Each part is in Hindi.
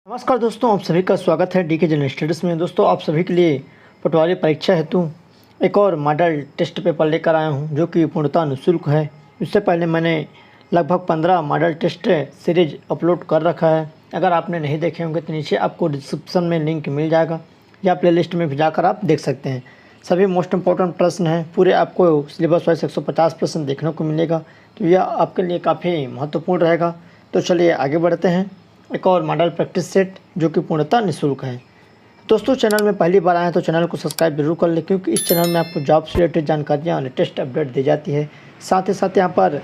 नमस्कार दोस्तों, आप सभी का स्वागत है डीके जनरल स्टडीज़ में। दोस्तों, आप सभी के लिए पटवारी परीक्षा हेतु एक और मॉडल टेस्ट पेपर लेकर आया हूं, जो कि पूर्णतः निःशुल्क है। इससे पहले मैंने लगभग 15 मॉडल टेस्ट सीरीज अपलोड कर रखा है। अगर आपने नहीं देखे होंगे तो नीचे आपको डिस्क्रिप्शन में लिंक मिल जाएगा या प्लेलिस्ट में भी जाकर आप देख सकते हैं। सभी मोस्ट इंपॉर्टेंट प्रश्न हैं, पूरे आपको सिलेबस वाइज 150 प्रश्न देखने को मिलेगा, तो यह आपके लिए काफ़ी महत्वपूर्ण रहेगा। तो चलिए आगे बढ़ते हैं। एक और मॉडल प्रैक्टिस सेट जो कि पूर्णतः निःशुल्क है। दोस्तों, चैनल में पहली बार आए हैं तो चैनल को सब्सक्राइब जरूर कर लें, क्योंकि इस चैनल में आपको जॉब से रिलेटेड जानकारियाँ और लेटेस्ट अपडेट दी जाती है। साथ ही साथ यहाँ पर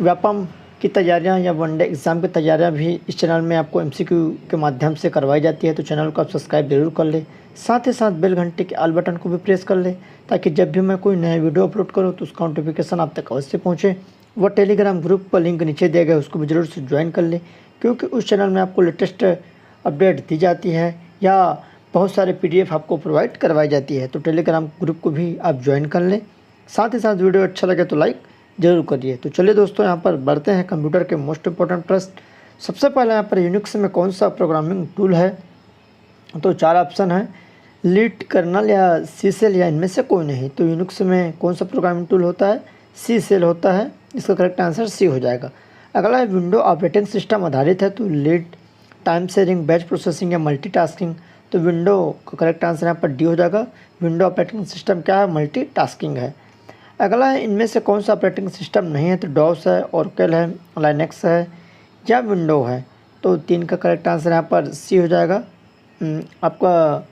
व्यापम की तैयारियाँ या वनडे एग्ज़ाम की तैयारियाँ भी इस चैनल में आपको MCQ के माध्यम से करवाई जाती है। तो चैनल को आप सब्सक्राइब जरूर कर लें। साथ ही साथ बेल घंटे के ऑल बटन को भी प्रेस कर लें, ताकि जब भी मैं कोई नया वीडियो अपलोड करूँ तो उसका नोटिफिकेशन आप तक अवश्य पहुँचे। वह टेलीग्राम ग्रुप पर लिंक नीचे दिया गया है, उसको भी जरूर से ज्वाइन कर लें, क्योंकि उस चैनल में आपको लेटेस्ट अपडेट दी जाती है या बहुत सारे PDF आपको प्रोवाइड करवाई जाती है। तो टेलीग्राम ग्रुप को भी आप ज्वाइन कर लें। साथ ही साथ वीडियो अच्छा लगे तो लाइक ज़रूर करिए। तो चलिए दोस्तों, यहाँ पर बढ़ते हैं कंप्यूटर के मोस्ट इंपॉर्टेंट प्रश्न। सबसे पहले यहाँ पर यूनिक्स में कौन सा प्रोग्रामिंग टूल है? तो 4 ऑप्शन है, लीड, कर्नल या सी सेल या इनमें से कोई नहीं। तो यूनिक्स में कौन सा प्रोग्रामिंग टूल होता है? सी सेल होता है। इसका करेक्ट आंसर सी हो जाएगा। अगला है, विंडो ऑपरेटिंग सिस्टम आधारित है, तो lead, time sharing, batch processing या मल्टीटास्किंग। तो विंडो का करेक्ट आंसर यहाँ पर डी हो जाएगा। विंडो ऑपरेटिंग सिस्टम क्या है? मल्टीटास्किंग है। अगला है, इनमें से कौन सा ऑपरेटिंग सिस्टम नहीं है? तो डॉस है, ओरेकल है, लाइनेक्स है या विंडो है। तो 3 का करेक्ट आंसर यहाँ पर सी हो जाएगा। आपका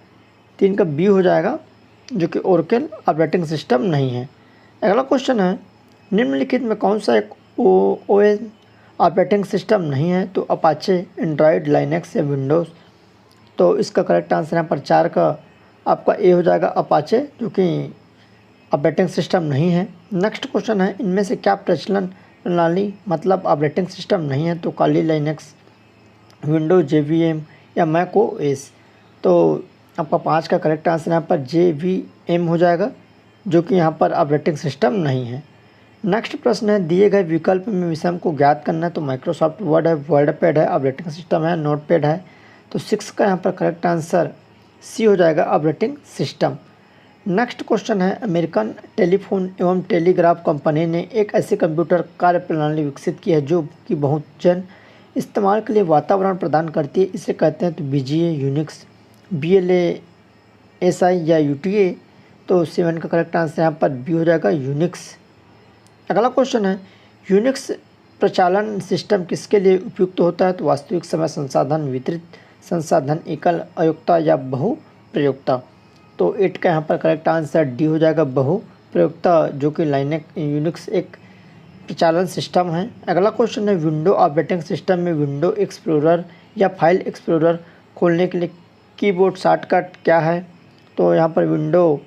3 का बी हो जाएगा, जो कि ओरेकल ऑपरेटिंग सिस्टम नहीं है। अगला क्वेश्चन है, निम्नलिखित में कौन सा एक OS ऑपरेटिंग सिस्टम नहीं है? तो अपाचे, एंड्रॉयड, लाइनेक्स या विंडोज़। तो इसका करेक्ट आंसर यहाँ पर 4 का आपका ए हो जाएगा, अपाचे, जो कि ऑपरेटिंग सिस्टम नहीं है। नेक्स्ट क्वेश्चन है, इनमें से क्या प्रचलन प्रणाली मतलब ऑपरेटिंग सिस्टम नहीं है? तो काली, लाइनेक्स, विंडोज, JVM या मैक OS। तो आपका 5 का करेक्ट आंसर यहाँ पर JVM हो जाएगा, जो कि यहाँ पर ऑपरेटिंग सिस्टम नहीं है। नेक्स्ट प्रश्न है, दिए गए विकल्प में विषम को ज्ञात करना है। तो माइक्रोसॉफ्ट वर्ड है, वर्डपैड है, ऑपरेटिंग सिस्टम है, नोटपैड है। तो 6 का यहाँ पर करेक्ट आंसर सी हो जाएगा, ऑपरेटिंग सिस्टम। नेक्स्ट क्वेश्चन है, अमेरिकन टेलीफोन एवं टेलीग्राफ कंपनी ने एक ऐसी कंप्यूटर कार्यप्रणाली विकसित की है जो कि बहुत जन इस्तेमाल के लिए वातावरण प्रदान करती है। इसे कहते हैं तो BGA, यूनिक्स, BLA, SI या UTA। तो 7 का करेक्ट आंसर यहाँ पर बी हो जाएगा, यूनिक्स। अगला क्वेश्चन है, यूनिक्स प्रचालन सिस्टम किसके लिए उपयुक्त होता है? तो वास्तविक समय संसाधन, वितरित संसाधन, एकल अयोक्ता या बहु प्रयोक्ता। तो 8 का यहाँ पर करेक्ट आंसर डी हो जाएगा, बहु प्रयोक्ता, जो कि यूनिक्स एक प्रचालन सिस्टम है। अगला क्वेश्चन है, विंडो ऑपरेटिंग सिस्टम में विंडो एक्सप्लोरर या फाइल एक्सप्लोरर खोलने के लिए कीबोर्ड शॉर्टकट क्या है? तो यहाँ पर विंडो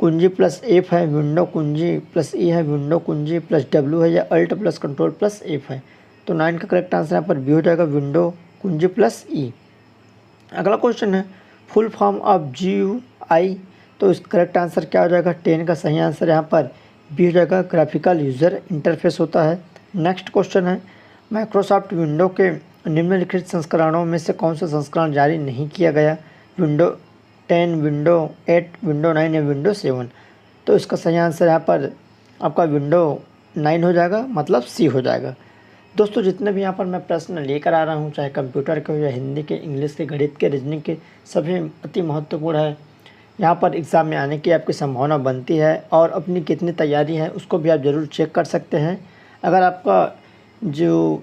कुंजी +F है, विंडो कुंजी +E है, विंडो कुंजी +W है या अल्ट + कंट्रोल +F है। तो 9 का करेक्ट आंसर यहाँ पर बी हो जाएगा, विंडो कुंजी +E। अगला क्वेश्चन है, फुल फॉर्म ऑफ GUI। तो इस करेक्ट आंसर क्या हो जाएगा? 10 का सही आंसर यहाँ पर बी हो जाएगा, ग्राफिकल यूज़र इंटरफेस होता है। नेक्स्ट क्वेश्चन है, माइक्रोसॉफ्ट विंडो के निम्नलिखित संस्करणों में से कौन सा संस्करण जारी नहीं किया गया? विंडो 10, विंडो 8, विंडो 9 या विंडो 7। तो इसका सही आंसर यहाँ पर आपका विंडो 9 हो जाएगा, मतलब सी हो जाएगा। दोस्तों, जितने भी यहाँ पर मैं प्रश्न लेकर आ रहा हूँ, चाहे कंप्यूटर के हो या हिंदी के, इंग्लिश के, गणित के, रीजनिंग के, सभी अति महत्वपूर्ण है। यहाँ पर एग्ज़ाम में आने की आपकी संभावना बनती है, और अपनी कितनी तैयारी है उसको भी आप ज़रूर चेक कर सकते हैं। अगर आपका जो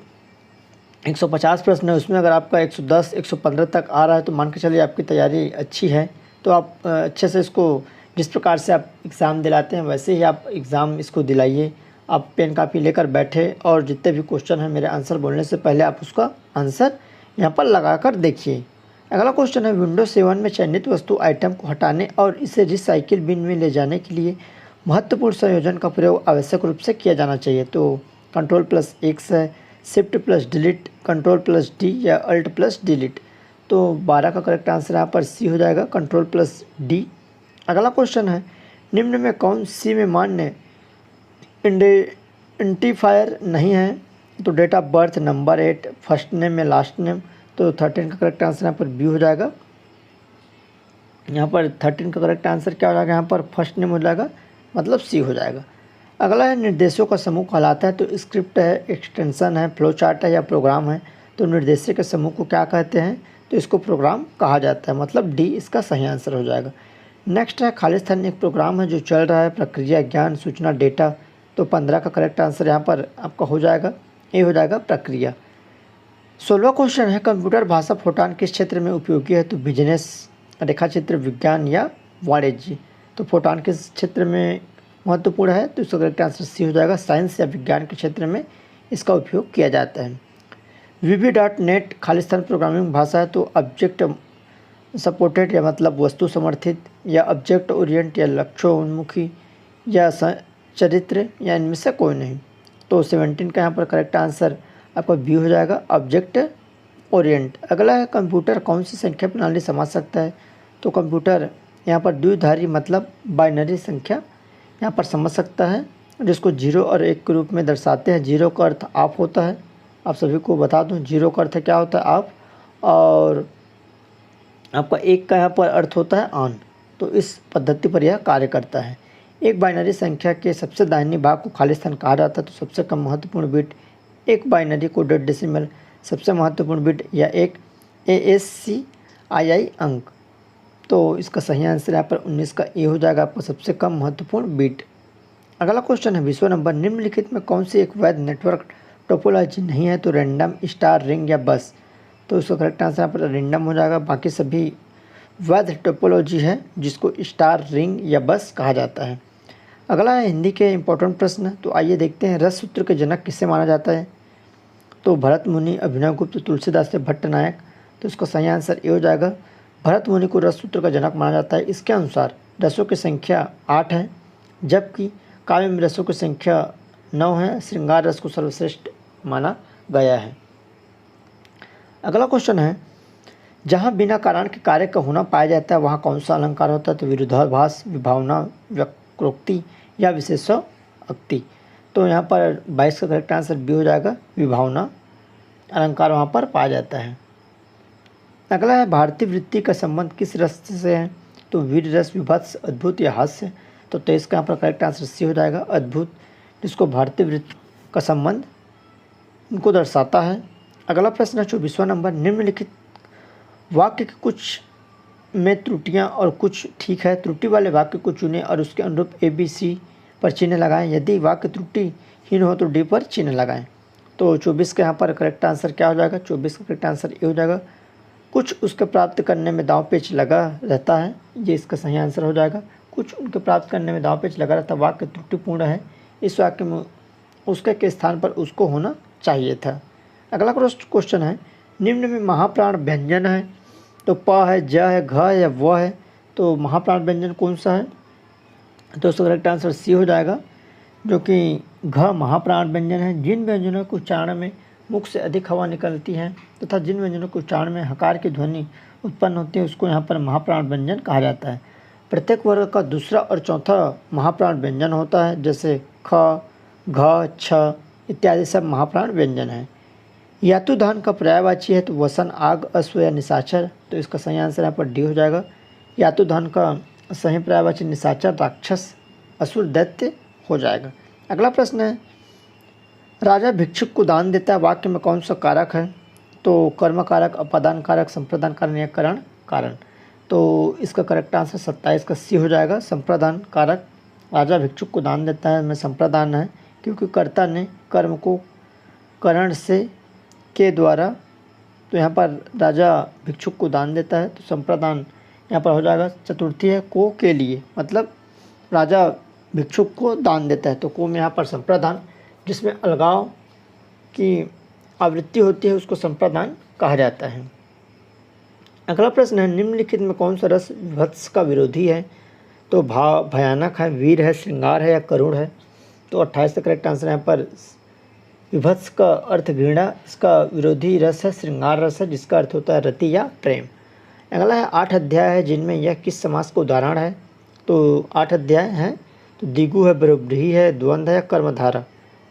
150 प्रश्न है उसमें अगर आपका 110, 115 तक आ रहा है, तो मान के चलिए आपकी तैयारी अच्छी है। तो आप अच्छे से इसको, जिस प्रकार से आप एग्ज़ाम दिलाते हैं वैसे ही आप एग्ज़ाम इसको दिलाइए। आप पेन कापी लेकर बैठे और जितने भी क्वेश्चन हैं मेरे आंसर बोलने से पहले आप उसका आंसर यहाँ पर लगा कर देखिए। अगला क्वेश्चन है, विंडोज 7 में चयनित वस्तु आइटम को हटाने और इसे रिसाइकिल बिन में ले जाने के लिए महत्वपूर्ण संयोजन का प्रयोग आवश्यक रूप से किया जाना चाहिए। तो कंट्रोल +X है, शिफ्ट +डिलीट, कंट्रोल +D या अल्ट +डिलीट। तो 12 का करेक्ट आंसर यहाँ पर सी हो जाएगा, कंट्रोल +D। अगला क्वेश्चन है, निम्न में कौन सी में मान्य आइडेंटिफायर नहीं है? तो date of birth, number 8, first name या लास्ट नेम, तो 13 का करेक्ट आंसर यहाँ पर बी हो जाएगा। यहाँ पर 13 का करेक्ट आंसर क्या हो जाएगा, यहाँ पर फर्स्ट नेम हो जाएगा, मतलब सी हो जाएगा। अगला है निर्देशों का समूह कहलाता है, तो स्क्रिप्ट है, एक्सटेंशन है, फ्लो चार्ट है या प्रोग्राम है। तो निर्देशों के समूह को क्या कहते हैं, तो इसको प्रोग्राम कहा जाता है, मतलब डी इसका सही आंसर हो जाएगा। नेक्स्ट है खालिस्तान एक प्रोग्राम है जो चल रहा है, प्रक्रिया, ज्ञान, सूचना, डेटा। तो 15 का करेक्ट आंसर यहाँ पर आपका हो जाएगा, ए हो जाएगा, प्रक्रिया। 16वां क्वेश्चन है कंप्यूटर भाषा फोटान किस क्षेत्र में उपयोगी है, तो बिजनेस, रेखाचित्र, विज्ञान या वाणिज्य। तो फोटान किस क्षेत्र में महत्वपूर्ण है, तो इसका करेक्ट आंसर सी हो जाएगा, साइंस या विज्ञान के क्षेत्र में इसका उपयोग किया जाता है। VB.NET खालिस्तान प्रोग्रामिंग भाषा है, तो ऑब्जेक्ट सपोर्टेड या मतलब वस्तु समर्थित, या ऑब्जेक्ट ओरिएंट, या लक्ष्योन्मुखी, या चरित्र, या इनमें से कोई नहीं। तो 17 का यहाँ पर करेक्ट आंसर आपका बी हो जाएगा, ऑब्जेक्ट ओरिएंट। अगला है कंप्यूटर कौन सी संख्या प्रणाली समझ सकता है, तो कंप्यूटर यहाँ पर द्विधारी मतलब बाइनरी संख्या यहाँ पर समझ सकता है, जिसको 0 और 1 के रूप में दर्शाते हैं। 0 का अर्थ ऑफ होता है, आप सभी को बता दूं 0 का अर्थ क्या होता है, ऑफ, और आपका 1 का यहाँ पर अर्थ होता है ऑन। तो इस पद्धति पर यह कार्य करता है। एक बाइनरी संख्या के सबसे दाहिनी भाग को खालिस्तान कहा जाता है, तो सबसे कम महत्वपूर्ण बिट, एक बाइनरी कोडेड डेसिमल सबसे महत्वपूर्ण बिट, या एक ASCII अंक। तो इसका सही आंसर यहाँ पर 19 का ए हो जाएगा, आपका सबसे कम महत्वपूर्ण बिट। अगला क्वेश्चन है 20वां नंबर, निम्नलिखित में कौन सी एक वैध नेटवर्क टोपोलॉजी नहीं है, तो रैंडम, स्टार, रिंग या बस। तो इसका करेक्ट आंसर यहाँ पर रैंडम हो जाएगा, बाकी सभी वैध टोपोलॉजी है जिसको स्टार, रिंग या बस कहा जाता है। अगला है हिंदी के इंपॉर्टेंट प्रश्न, तो आइए देखते हैं। रस सूत्र के जनक किससे माना जाता है, तो भरत मुनि, अभिनव गुप्त, तुलसीदास से भट्टनायक। तो इसका सही आंसर ए हो जाएगा, भरत मुनि को रस सूत्र का जनक माना जाता है। इसके अनुसार रसों की संख्या 8 है, जबकि काव्य में रसों की संख्या 9 है। श्रृंगार रस को सर्वश्रेष्ठ माना गया है। अगला क्वेश्चन है, जहाँ बिना कारण के कार्य का होना पाया जाता है वहाँ कौन सा अलंकार होता है, तो विरोधाभास, विभावना, वक्रोक्ति या विशेषोक्ति। तो यहाँ पर 22 का करेक्ट आंसर बी हो जाएगा, विभावना अलंकार वहाँ पर पाया जाता है। अगला है भारतीय वृत्ति का संबंध किस रस से है, तो वीर रस, विभत्स, अद्भुत या हास्य। तो 23 का यहाँ पर करेक्ट आंसर सी हो जाएगा, अद्भुत, जिसको भारतीय वृत्ति का संबंध इनको दर्शाता है। अगला प्रश्न है 24वां नंबर, निम्नलिखित वाक्य के कुछ में त्रुटियां और कुछ ठीक है, त्रुटि वाले वाक्य को चुनें और उसके अनुरूप ABC पर चिन्ह लगाएं। यदि वाक्य त्रुटिहीन हो तो डी पर चिन्ह लगाएं। तो 24 का यहाँ पर करेक्ट आंसर क्या हो जाएगा, 24 का करेक्ट आंसर ए हो जाएगा, कुछ उसके प्राप्त करने में दांव पेच लगा रहता है, ये इसका सही आंसर हो जाएगा। कुछ उनके प्राप्त करने में दांव पेच लगा रहता है, वाक्य त्रुटिपूर्ण है, इस वाक्य में उसके के स्थान पर उसको होना चाहिए था। अगला क्वेश्चन है, निम्न में महाप्राण व्यंजन है, तो प है, ज है, घ है या व है। तो महाप्राण व्यंजन कौन सा है, तो उसका करेक्ट आंसर सी हो जाएगा, जो कि घ महाप्राण व्यंजन है। जिन व्यंजनों के उच्चारण में मुख से अधिक हवा निकलती है तथा जिन व्यंजनों के उच्चारण में हकार की ध्वनि उत्पन्न होती है उसको यहाँ पर महाप्राण व्यंजन कहा जाता है। प्रत्येक वर्ग का दूसरा और चौथा महाप्राण व्यंजन होता है, जैसे ख, घ, छ इत्यादि सब महाप्राण व्यंजन है। यातुधान का पर्यायवाची है, तो वसन, आग, अश्व या निशाचर। तो इसका सही आंसर यहाँ पर डी हो जाएगा, यातुधान का सही पर्यायवाची निशाचर, राक्षस, असुर, दैत्य हो जाएगा। अगला प्रश्न है, राजा भिक्षुक को दान देता है, वाक्य में कौन सा कारक है, तो कर्म कारक, अपादान कारक, संप्रदान कारक या करण कारण। तो इसका करेक्ट आंसर 27 का सी हो जाएगा, संप्रदान कारक। राजा भिक्षुक को दान देता है में संप्रदान है, क्योंकि कर्ता ने कर्म को करण से के द्वारा, तो यहाँ पर राजा भिक्षुक को दान देता है, तो संप्रदान यहाँ पर हो जाएगा। चतुर्थी है को के लिए, मतलब राजा भिक्षुक को दान देता है, तो को में यहाँ पर संप्रदान, जिसमें अलगाव की आवृत्ति होती है उसको संप्रदान कहा जाता है। अगला प्रश्न है, निम्नलिखित में कौन सा रस विभत्स का विरोधी है, तो भयानक है, वीर है, श्रृंगार है या करुण है। तो 28 का करेक्ट आंसर यहाँ पर विभत्स का अर्थ घृणा, इसका विरोधी रस है श्रृंगार रस है, जिसका अर्थ होता है रति या प्रेम। अगला है 8 अध्याय है, जिनमें यह किस समास का उदाहरण है, तो 8 अध्याय हैं, तो दिगु है, बहुब्रीहि है, द्वंद्व है या कर्मधारा।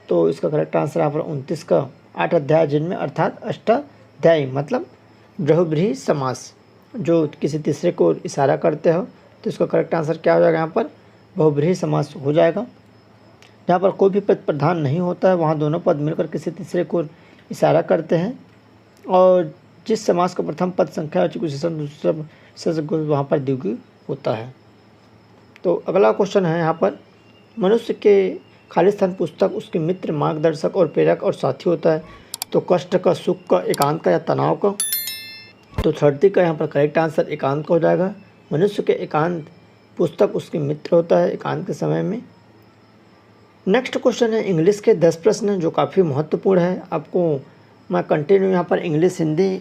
तो इसका करेक्ट आंसर यहाँ पर 29 का 8 अध्याय जिनमें, अर्थात अष्टाध्यायी मतलब बहुब्रीहि समास, जो किसी तीसरे को इशारा करते हो तो इसका करेक्ट आंसर क्या हो जाएगा यहाँ पर बहुब्रीहि समास हो जाएगा। जहाँ पर कोई भी पद प्रधान नहीं होता है वहाँ दोनों पद मिलकर किसी तीसरे को इशारा करते हैं, और जिस समास का प्रथम पद संख्यावाचक विशेषण दूसरा विशेषण वहाँ पर द्विगु होता है। तो अगला क्वेश्चन है यहाँ पर, मनुष्य के खाली स्थान पुस्तक उसके मित्र, मार्गदर्शक और प्रेरक और साथी होता है। तो कष्ट का, सुख का, एकांत का या तनाव का। तो 30 का यहाँ पर करेक्ट आंसर एकांत का हो जाएगा। मनुष्य के एकांत पुस्तक उसके मित्र होता है एकांत के समय में। नेक्स्ट क्वेश्चन है इंग्लिश के 10 प्रश्न जो काफ़ी महत्वपूर्ण है। आपको मैं कंटिन्यू यहाँ पर इंग्लिश हिंदी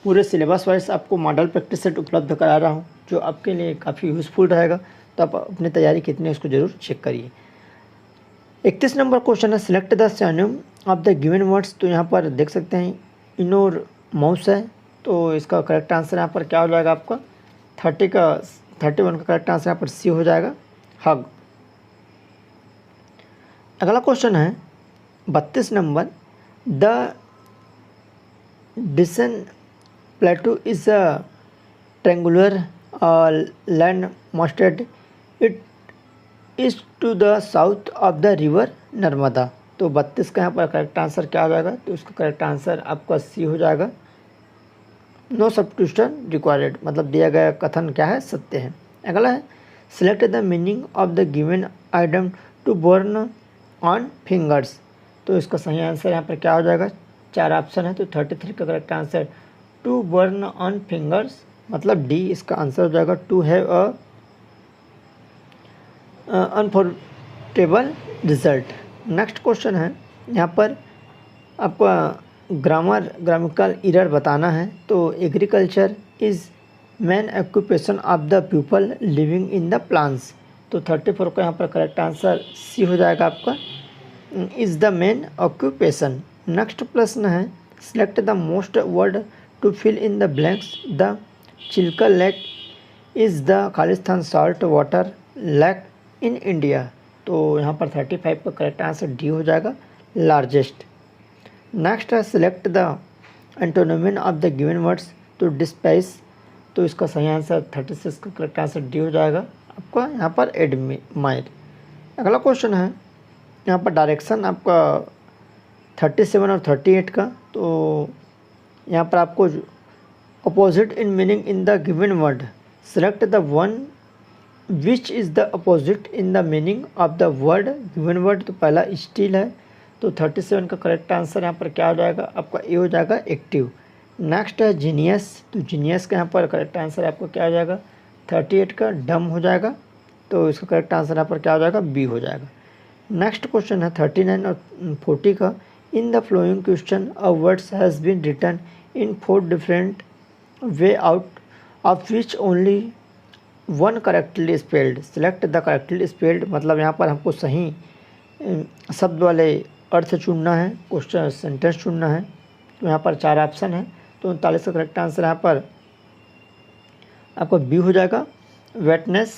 पूरे सिलेबस वाइज आपको मॉडल प्रैक्टिस सेट उपलब्ध करा रहा हूँ, जो आपके लिए काफ़ी यूज़फुल रहेगा। तो आप अपनी तैयारी कितनी है उसको ज़रूर चेक करिए। 31 नंबर क्वेश्चन है, select the synonym of the given words. तो यहाँ पर देख सकते हैं इनोर माउस है, तो इसका करेक्ट आंसर यहाँ पर क्या हो जाएगा आपका 31 का करेक्ट आंसर यहाँ पर सी हो जाएगा, हग। अगला क्वेश्चन है 32 number, the Deccan plateau is a triangular land massed it is to the south of the river Narmada. तो 32 का यहाँ पर करेक्ट आंसर क्या हो जाएगा, तो इसका करेक्ट आंसर आपका सी हो जाएगा, नो सब्स्टिट्यूशन रिक्वायर्ड, मतलब दिया गया कथन क्या है, सत्य है। अगला है select the meaning of the given item to burn on fingers. तो इसका सही आंसर यहाँ पर क्या हो जाएगा, 4 ऑप्शन है। तो 33 का correct answer to burn on fingers, मतलब डी इसका आंसर हो जाएगा, to have a uncomfortable result. Next question है यहाँ पर आपका ग्रामिकल एरर बताना है। तो agriculture is main occupation of the people living in the plants. तो 34 का यहाँ पर करेक्ट आंसर सी हो जाएगा आपका, is the main occupation. Next प्रश्न है select the most word to fill in the blanks. The Chilka lake is the खालिस्तान salt water lake in India. तो यहाँ पर 35 का करेक्ट आंसर डी हो जाएगा, लार्जेस्ट। नेक्स्ट है select the antonym of the given words to despise. तो इसका सही आंसर 36 का करेक्ट आंसर डी हो जाएगा आपका यहाँ पर एडमायर। अगला क्वेश्चन है यहाँ पर डायरेक्शन आपका 37 और 38 का। तो यहाँ पर आपको opposite in meaning in the given word, select the one which is the opposite in the meaning of the word given word. तो पहला स्टील है, तो 37 का करेक्ट आंसर यहाँ पर क्या हो जाएगा आपका ए हो जाएगा, एक्टिव। नेक्स्ट है जीनियस। तो जीनियस का यहाँ पर करेक्ट आंसर आपको क्या हो जाएगा 38 का डम हो जाएगा। तो इसका करेक्ट आंसर यहाँ पर क्या हो जाएगा, बी हो जाएगा। नेक्स्ट क्वेश्चन है 39 और 40 का, in the following question a words has been written in 4 different way out of which only one correctly spelled. Select the correctly spelled, मतलब यहाँ पर हमको सही शब्द वाले अर्थ चुनना है, क्वेश्चन सेंटेंस चुनना है। तो यहाँ पर 4 ऑप्शन है। तो 39 का करेक्ट आंसर यहाँ पर आपको बी हो जाएगा, वेटनेस।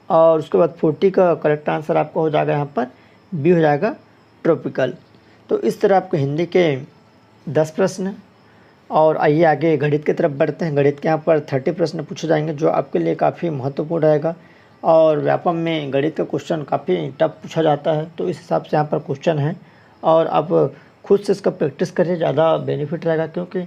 और उसके बाद 40 का करेक्ट आंसर आपका हो जाएगा यहाँ पर बी हो जाएगा, ट्रॉपिकल। तो इस तरह आपके हिंदी के 10 प्रश्न। और आइए आगे गणित की तरफ बढ़ते हैं। गणित के यहाँ पर 30 प्रश्न पूछे जाएंगे जो आपके लिए काफ़ी महत्वपूर्ण रहेगा। और व्यापम में गणित का क्वेश्चन काफ़ी टफ पूछा जाता है, तो इस हिसाब से यहाँ पर क्वेश्चन है। और आप खुद से इसका प्रैक्टिस करिए, ज़्यादा बेनिफिट रहेगा, क्योंकि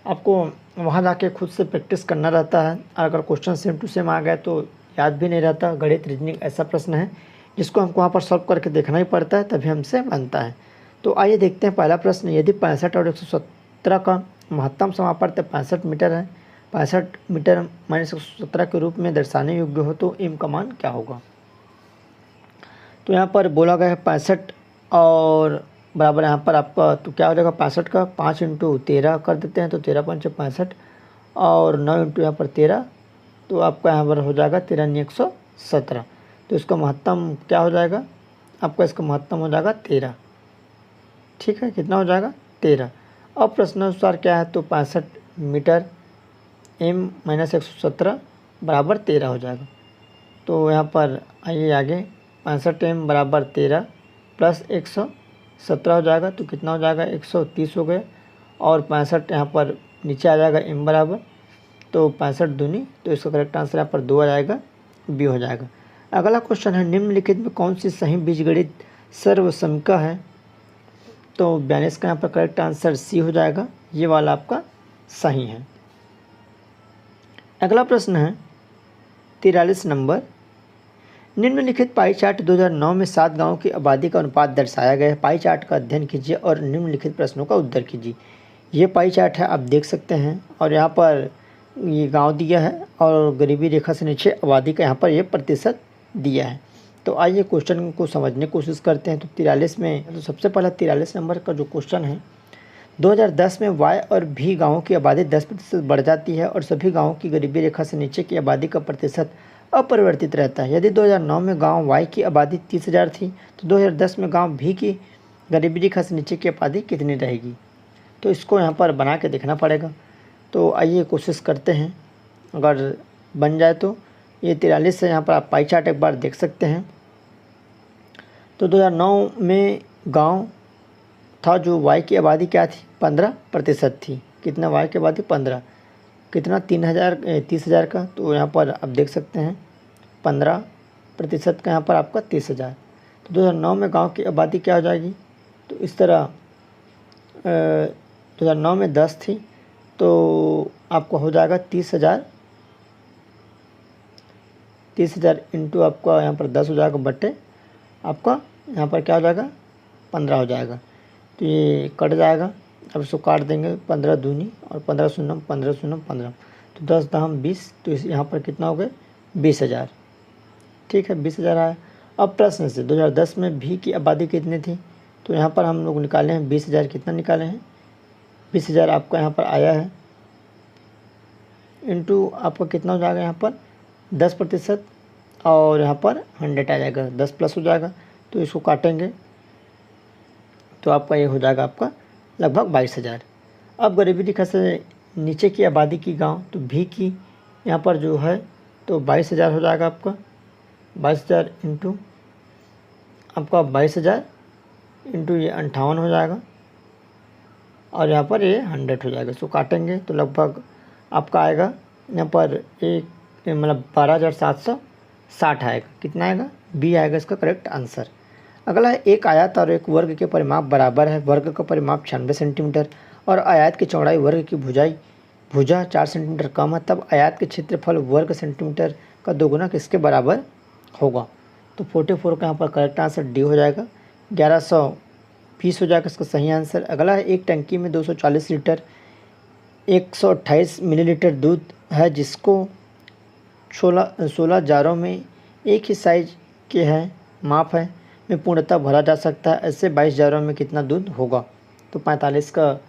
आपको वहाँ जाके खुद से प्रैक्टिस करना रहता है। अगर क्वेश्चन सेम टू सेम आ गया तो याद भी नहीं रहता। गणित रीजनिंग ऐसा प्रश्न है जिसको हमको वहाँ पर सॉल्व करके देखना ही पड़ता है, तभी हमसे बनता है। तो आइए देखते हैं पहला प्रश्न। यदि 65 और 117 का महत्तम समापर्त 65 मीटर है, 65 मीटर माइनस 117 के रूप में दर्शाने योग्य हो तो m का मान क्या होगा। तो यहाँ पर बोला गया है 65 और बराबर यहाँ पर आपका तो क्या हो जाएगा 65 का 5 इंटू 13 कर देते हैं, तो 13 पंच 65 और 9 इंटू यहाँ पर 13, तो आपका यहाँ पर हो जाएगा 13 117। तो इसका महत्तम क्या हो जाएगा आपका, इसका महत्तम हो जाएगा 13। ठीक है, कितना हो जाएगा 13। अब प्रश्नानुसार क्या है, तो 65 मीटर m माइनस 117 बराबर 13 हो जाएगा। तो यहाँ पर आइए आगे 65 m बराबर 13 प्लस 117 हो जाएगा, तो कितना हो जाएगा 130 हो गया। और 65 यहाँ पर नीचे आ जाएगा m बराबर, तो 65 दूनी, तो इसका करेक्ट आंसर यहाँ पर 2 आ जाएगा, बी हो जाएगा। अगला क्वेश्चन है, निम्नलिखित में कौन सी सही बीजगणित सर्वसमिका है? तो 42 का यहाँ पर करेक्ट आंसर सी हो जाएगा, ये वाला आपका सही है। अगला प्रश्न है 43 नंबर, निम्नलिखित पाई चार्ट 2009 में 7 गांवों की आबादी का अनुपात दर्शाया गया है। पाई चार्ट का अध्ययन कीजिए और निम्नलिखित प्रश्नों का उत्तर कीजिए। ये पाई चार्ट है, आप देख सकते हैं, और यहाँ पर ये गांव दिया है और गरीबी रेखा से नीचे आबादी का यहाँ पर ये प्रतिशत दिया है। तो आइए क्वेश्चन को समझने की कोशिश करते हैं। तो 43 में, तो सबसे पहला 43 नंबर का जो क्वेश्चन है, 2010 में वाई और भी गाँवों की आबादी 10% बढ़ जाती है और सभी गाँवों की गरीबी रेखा से नीचे की आबादी का प्रतिशत अपरिवर्तित रहता है। यदि 2009 में गांव वाई की आबादी 30,000 थी, तो 2010 में गांव भी की गरीबी रेखा से नीचे की आबादी कितनी रहेगी? तो इसको यहाँ पर बना के देखना पड़ेगा। तो आइए कोशिश करते हैं, अगर बन जाए तो। ये 43 है, यहाँ पर आप पाई चार्ट एक बार देख सकते हैं। तो 2009 में गाँव था जो वाई की आबादी क्या थी? 15% थी। कितना वाई की आबादी? 15। कितना? 30,000 का। तो यहाँ पर आप देख सकते हैं 15% का यहाँ पर आपका 30,000। तो 2009 में गांव की आबादी क्या हो जाएगी? तो इस तरह 2009 में 10 थी, तो आपको हो जाएगा 30,000 इंटू आपका यहाँ पर 10 हो जाएगा, बटे आपका यहाँ पर क्या हो जाएगा? 15 हो जाएगा। तो ये कट जाएगा, अब इसको काट देंगे, 15 दूनी और 15 शून्य 15 शून्य 15, तो 10 दाम 20, तो इस यहाँ पर कितना हो गए? 20,000। ठीक है, 20,000 आया। अब प्रश्न से 2010 में भी की आबादी कितनी थी? तो यहाँ पर हम लोग निकाले हैं 20,000। कितना निकाले हैं? 20,000 आपका यहाँ पर आया है, इंटू आपका कितना हो जाएगा? यहाँ पर 10% और यहाँ पर 100 आ जाएगा, 10 प्लस हो जाएगा, तो इसको काटेंगे तो आपका ये हो जाएगा आपका लगभग 22,000। अब गरीबी रेखा से नीचे की आबादी की गांव, तो भी की यहाँ पर जो है तो 22,000 हो जाएगा आपका। 22,000 इंटू आपका 22,000 इंटू ये 58 हो जाएगा, और यहाँ पर ये 100 हो जाएगा। इसको काटेंगे तो लगभग आपका आएगा यहाँ पर एक मतलब 12,760 आएगा। कितना आएगा? बी आएगा इसका करेक्ट आंसर। अगला है, एक आयत और एक वर्ग के परिमाप बराबर है। वर्ग का परिमाप 96 सेंटीमीटर और आयत की चौड़ाई वर्ग की भुजा 4 सेंटीमीटर कम है, तब आयत के क्षेत्रफल वर्ग सेंटीमीटर का दोगुना किसके बराबर होगा? तो 44 का यहाँ पर करेक्ट आंसर डी हो जाएगा, 1120 हो जाएगा इसका सही आंसर। अगला है, एक टंकी में 240 लीटर 128 मिलीलीटर दूध है, जिसको 16 जारों में एक ही साइज के हैं माप है में पूर्णतः भरा जा सकता है। ऐसे 22 जारों में कितना दूध होगा? तो 45 का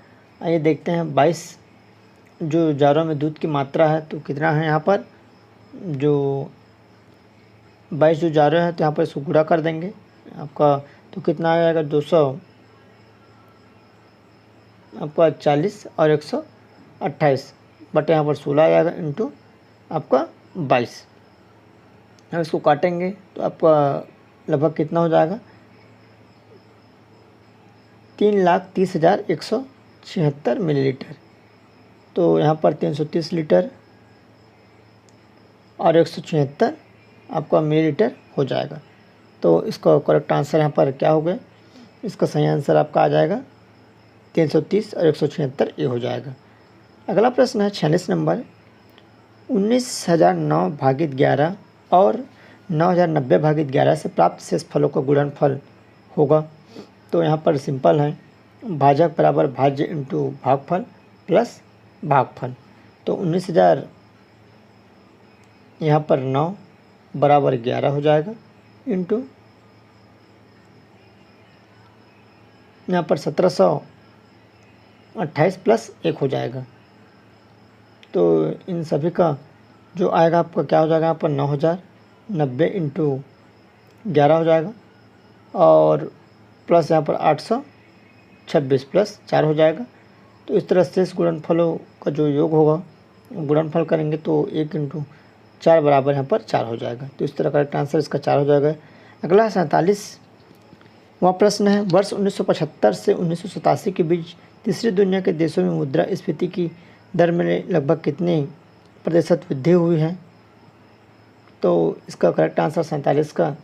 आइए देखते हैं। 22 जो जारों में दूध की मात्रा है तो कितना है यहाँ पर? जो 22 जो जारें हैं, तो यहाँ पर इसको गुणा कर देंगे आपका, तो कितना आ जाएगा? 200 आपका 40 और 128 बटे यहाँ पर 16 आ जाएगा, इंटू आपका 22। अब इसको काटेंगे तो आपका लगभग कितना हो जाएगा? 3,30,176 मिलीलीटर। तो यहाँ पर 330 लीटर और 176 आपका मिलीलीटर हो जाएगा। तो इसका करेक्ट आंसर यहाँ पर क्या हो गया? इसका सही आंसर आपका आ जाएगा 330 और 176 ये हो जाएगा। अगला प्रश्न है 46 नंबर, 19,009 भागित 11 और 9,090 भागित 11 से प्राप्त शेष फलों का गुणनफल होगा। तो यहाँ पर सिंपल है, भाजक बराबर भाज्य इंटू भागफल प्लस भागफल। तो 19,000 यहाँ पर 9 बराबर 11 हो जाएगा, इंटू यहाँ पर 1728 प्लस 1 हो जाएगा। तो इन सभी का जो आएगा आपका क्या हो जाएगा? यहाँ पर 9,090 इंटू 11 हो जाएगा, और प्लस यहाँ पर 826 प्लस 4 हो जाएगा। तो इस तरह से इस गुणनफलों का जो योग होगा, गुणनफल करेंगे तो 1 इंटू 4 बराबर यहाँ पर 4 हो जाएगा। तो इस तरह करेक्ट आंसर इसका 4 हो जाएगा। अगला 47वां प्रश्न है, वर्ष 1975 से 1987 के बीच तीसरी दुनिया के देशों में मुद्रा स्फीति की दर में लगभग कितनी प्रतिशत वृद्धि हुई है? तो इसका करेक्ट आंसर 47 का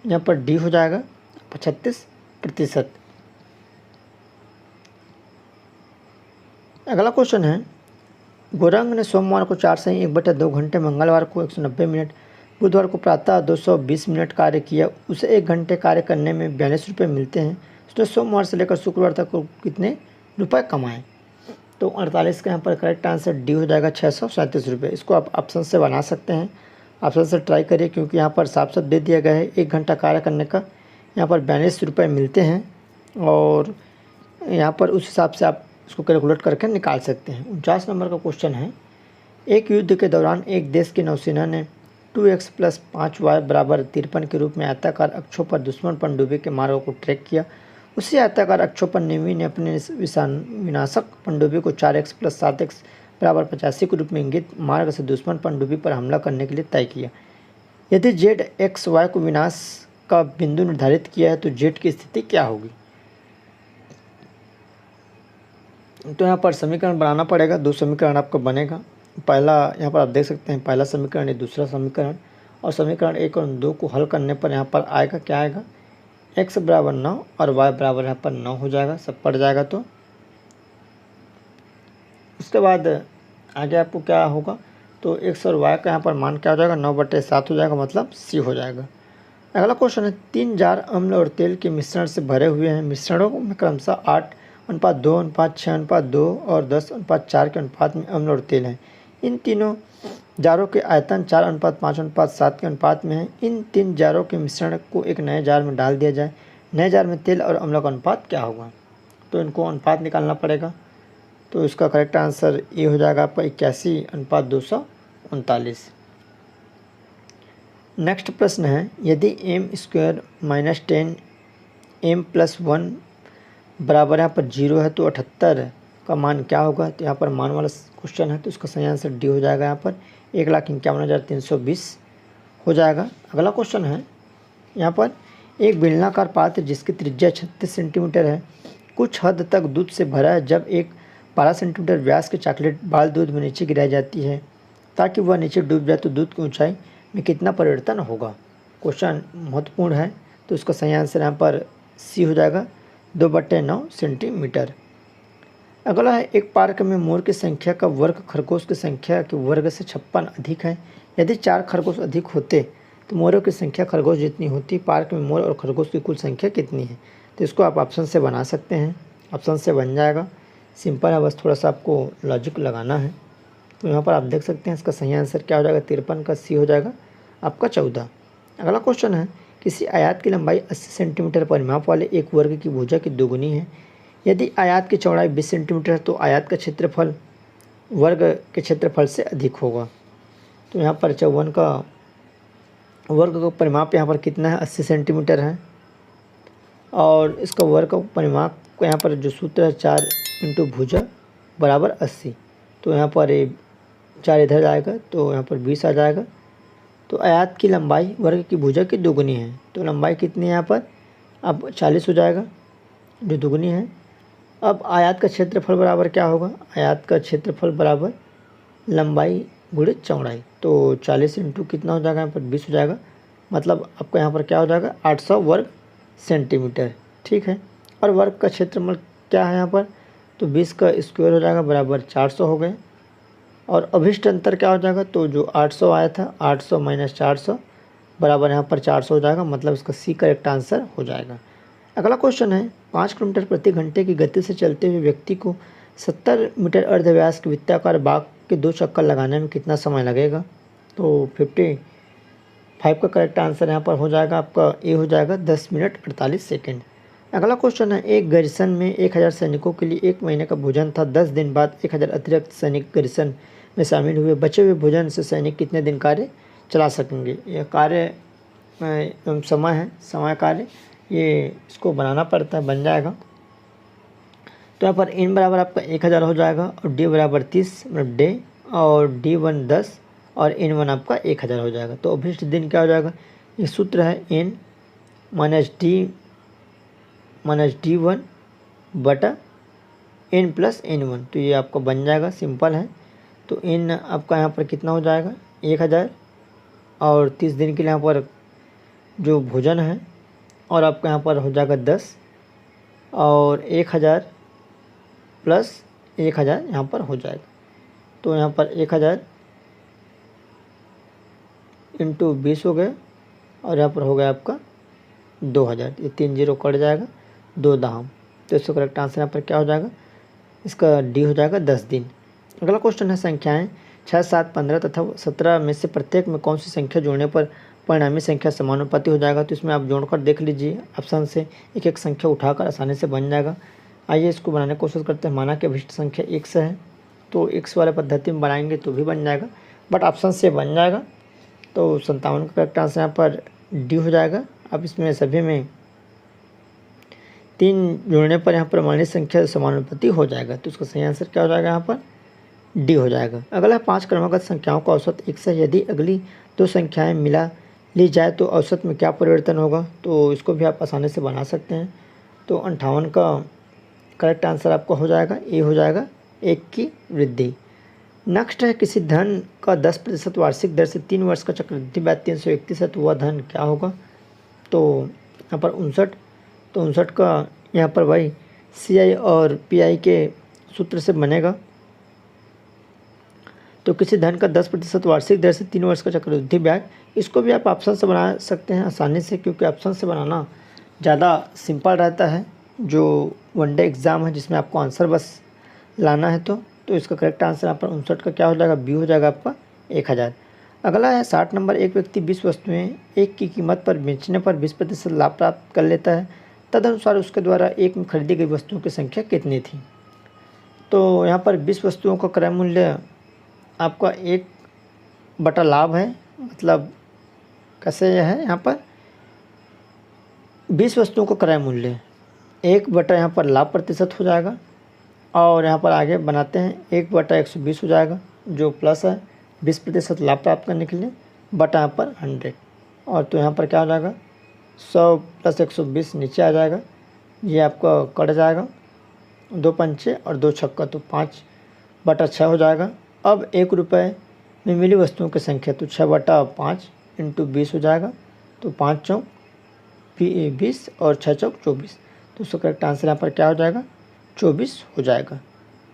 यहाँ पर डी हो जाएगा, 35%। अगला क्वेश्चन है, गोरंग ने सोमवार को 4 से 1/2 घंटे, मंगलवार को 190 मिनट, बुधवार को प्रातः 220 मिनट कार्य किया। उसे 1 घंटे कार्य करने में 42 रुपये मिलते हैं। उसने सोमवार से लेकर शुक्रवार तक कितने रुपए कमाए? तो 48 का यहाँ पर करेक्ट आंसर डी हो जाएगा, 637 रुपये। इसको आप ऑप्शन से बना सकते हैं, ऑप्शन से ट्राई करिए, क्योंकि यहाँ पर साफ साफ दे दिया गया है 1 घंटा कार्य करने का यहाँ पर 42 रुपये मिलते हैं, और यहाँ पर उस हिसाब से आप इसको कैलकुलेट करके निकाल सकते हैं। 49 नंबर का क्वेश्चन है, एक युद्ध के दौरान एक देश की नौसेना ने 2x + 5y = 53 के रूप में आयताकार अक्षों पर दुश्मन पनडुब्बी के मार्ग को ट्रैक किया। उसी आयताकार अक्षों पर नेवी ने अपने विनाशक पनडुब्बी को 4x + 7x = 85 के रूप में इंगित मार्ग से दुश्मन पनडुब्बी पर हमला करने के लिए तय किया। यदि z x y को विनाश का बिंदु निर्धारित किया है तो z की स्थिति क्या होगी? तो यहाँ पर समीकरण बनाना पड़ेगा, 2 समीकरण आपका बनेगा। पहला यहाँ पर आप देख सकते हैं, पहला समीकरण है, दूसरा समीकरण, और समीकरण 1 और 2 को हल करने पर यहाँ पर आएगा क्या आएगा, x = 9 और y = यहाँ पर 9 हो जाएगा, सब पड़ जाएगा। तो उसके बाद आगे आपको क्या होगा, तो x और y का यहाँ पर मान क्या हो जाएगा, 9/7 हो जाएगा, मतलब c हो जाएगा। अगला क्वेश्चन है, 3 जार अम्ल और तेल के मिश्रण से भरे हुए हैं। मिश्रणों में क्रमशः 8:2, 6:2 और 10:4 के अनुपात में अम्ल और तेल हैं। इन तीनों जारों के आयतन 4:5:7 के अनुपात में है। इन 3 जारों के मिश्रण को एक नए जार में डाल दिया जाए, नए जार में तेल और अम्ल का अनुपात क्या होगा? तो इनको अनुपात निकालना पड़ेगा। तो इसका करेक्ट आंसर ये हो जाएगा आपका 81:239। नेक्स्ट प्रश्न है, यदि m² - 10 m + 1 बराबर यहाँ पर 0 है तो 78 का मान क्या होगा? तो यहाँ पर मान वाला क्वेश्चन है, तो इसका सही आंसर डी हो जाएगा, यहाँ पर 1,51,320 हो जाएगा। अगला क्वेश्चन है, यहाँ पर एक बेलनाकार पात्र जिसकी त्रिज्या 36 सेंटीमीटर है कुछ हद तक दूध से भरा है। जब एक 12 सेंटीमीटर व्यास की चॉकलेट बाल दूध में नीचे गिराई जाती है ताकि वह नीचे डूब जाए तो दूध की ऊंचाई में कितना परिवर्तन होगा? क्वेश्चन महत्वपूर्ण है, तो इसका सही आंसर यहाँ पर सी हो जाएगा, 2/9 सेंटीमीटर। अगला है, एक पार्क में मोर की संख्या का वर्ग खरगोश की संख्या के वर्ग से 56 अधिक है। यदि 4 खरगोश अधिक होते तो मोरों की संख्या खरगोश जितनी होती। पार्क में मोर और खरगोश की कुल संख्या कितनी है? तो इसको आप ऑप्शन से बना सकते हैं, ऑप्शन से बन जाएगा, सिंपल है, बस थोड़ा सा आपको लॉजिक लगाना है। तो यहाँ पर आप देख सकते हैं इसका सही आंसर क्या हो जाएगा, 53 का सी हो जाएगा आपका 14। अगला क्वेश्चन है, किसी आयत की लंबाई 80 सेंटीमीटर परिमाप वाले एक वर्ग की भुजा की दोगुनी है। यदि आयत की चौड़ाई 20 सेंटीमीटर है तो आयत का क्षेत्रफल वर्ग के क्षेत्रफल से अधिक होगा। तो यहाँ पर 54 का वर्ग का परिमाप यहाँ पर कितना है, 80 सेंटीमीटर है, और इसका वर्ग का परिमाप को यहाँ पर जो सूत्र है 4 × भुजा बराबर 80। तो यहाँ पर 4 इधर जाएगा तो यहाँ पर 20 आ जाएगा। तो आयत की लंबाई वर्ग की भुजा की दोगुनी है, तो लंबाई कितनी है यहाँ पर, अब 40 हो जाएगा जो दोगुनी है। अब आयत का क्षेत्रफल बराबर क्या होगा, आयत का क्षेत्रफल बराबर लंबाई गुणित चौड़ाई। तो 40 × कितना हो जाएगा, यहाँ पर 20 हो जाएगा, मतलब आपका यहाँ पर क्या हो जाएगा, 800 वर्ग सेंटीमीटर। ठीक है, और वर्ग का क्षेत्रफल क्या है यहाँ पर, तो 20 का स्क्वायर हो जाएगा बराबर 400 हो गए, और अभिष्ट अंतर क्या हो जाएगा, तो जो 800 आया था 800 - 400 बराबर यहाँ पर 400 हो जाएगा, मतलब इसका सी करेक्ट आंसर हो जाएगा। अगला क्वेश्चन है, 5 किलोमीटर प्रति घंटे की गति से चलते हुए व्यक्ति को 70 मीटर अर्धव्यास के वृत्ताकार बाग के 2 चक्कर लगाने में कितना समय लगेगा? तो 55 का करेक्ट आंसर यहाँ पर हो जाएगा आपका ए हो जाएगा, 10 मिनट 48 सेकेंड। अगला क्वेश्चन है, एक गरिसन में 1000 सैनिकों के लिए 1 महीने का भोजन था। 10 दिन बाद 1000 अतिरिक्त सैनिक गरिसन में शामिल हुए। बचे हुए भोजन से सैनिक कितने दिन कार्य चला सकेंगे? यह कार्य समय है, समय कार्य, ये इसको बनाना पड़ता है, बन जाएगा। तो यहाँ पर इन बराबर आपका 1000 हो जाएगा, और डी बराबर 30 मतलब डे, और D1 10 और N1 आपका 1000 हो जाएगा। तो अभिष्ट दिन क्या हो जाएगा, ये सूत्र है N - D - D1 / n plus n1, तो ये आपका बन जाएगा, सिंपल है। तो n आपका यहाँ पर कितना हो जाएगा 1000, और 30 दिन के लिए यहाँ पर जो भोजन है, और आपका यहाँ पर हो जाएगा 10, और 1000 प्लस 1000 यहाँ पर हो जाएगा। तो यहाँ पर 1000 इंटू 20 हो गया, और यहाँ पर हो गया आपका 2000, ये 3 जीरो कट जाएगा, 2 दाम। तो इसका करेक्ट आंसर यहाँ पर क्या हो जाएगा, इसका डी हो जाएगा 10 दिन। अगला क्वेश्चन है संख्याएं 6, 7, 15 तथा 17 में से प्रत्येक में कौन सी संख्या जोड़ने पर परिणामी संख्या समानुपाती हो जाएगा। तो इसमें आप जोड़कर देख लीजिए, ऑप्शन से एक एक संख्या उठाकर आसानी से बन जाएगा। आइए इसको बनाने की कोशिश करते हैं। माना कि अभिष्ट संख्या x है, तो x वाले पद्धति में बनाएंगे तो भी बन जाएगा, बट ऑप्शन से बन जाएगा। तो 57 का करेक्ट आंसर यहाँ पर डी हो जाएगा। अब इसमें सभी में 3 जोड़ने पर यहाँ पर परिमाणिक संख्या समानुपाती हो जाएगा, तो उसका सही आंसर क्या हो जाएगा, यहाँ पर डी हो जाएगा। अगला 5 क्रमागत संख्याओं का औसत x है, यदि अगली 2 संख्याएं मिला ली जाए तो औसत में क्या परिवर्तन होगा। तो इसको भी आप आसानी से बना सकते हैं। तो 58 का करेक्ट आंसर आपका हो जाएगा, ए हो जाएगा, 1 की वृद्धि। नेक्स्ट है, किसी धन का 10% वार्षिक दर से 3 वर्ष का चक्रवृद्धि ब्याज 331 है, तो वह धन क्या होगा। तो यहाँ पर 59, तो 59 का यहाँ पर भाई CI और PI के सूत्र से बनेगा। तो किसी धन का 10% वार्षिक दर से 3 वर्ष का चक्रवृद्धि ब्याज, इसको भी आप ऑप्शन से बना सकते हैं आसानी से, क्योंकि ऑप्शन से बनाना ज़्यादा सिंपल रहता है। जो वनडे एग्ज़ाम है जिसमें आपको आंसर बस लाना है, तो इसका करेक्ट आंसर यहाँ पर 59 का क्या हो जाएगा, बी हो जाएगा आपका 1000। अगला है 60 नंबर, एक व्यक्ति 20 वस्तुएं एक की कीमत पर बेचने पर 20% लाभ प्राप्त कर लेता है, तदनुसार उसके द्वारा एक में खरीदी गई वस्तुओं की संख्या कितनी थी। तो यहाँ पर 20 वस्तुओं का क्रय मूल्य आपका 1 बटा लाभ है, मतलब कैसे है, यहाँ पर 20 वस्तुओं का क्रय मूल्य 1 बटा यहाँ पर लाभ प्रतिशत हो जाएगा, और यहाँ पर आगे बनाते हैं 1 बटा 120 हो जाएगा, जो प्लस है 20% लाभ प्राप्त करने के लिए, बटा यहाँ पर 100, और तो यहाँ पर क्या हो जाएगा 100 प्लस 120 नीचे आ जाएगा, ये आपका कट जाएगा, 2 पंचे और 2 छक्का, तो 5 बटा 6 हो जाएगा। अब 1 रुपये में मिली वस्तुओं की संख्या, तो 6 बटा 5 इंटू 20 हो जाएगा, तो 5 चौक 20 और 6 चौक 24, तो उसका करेक्ट आंसर यहाँ पर क्या हो जाएगा, 24 हो जाएगा।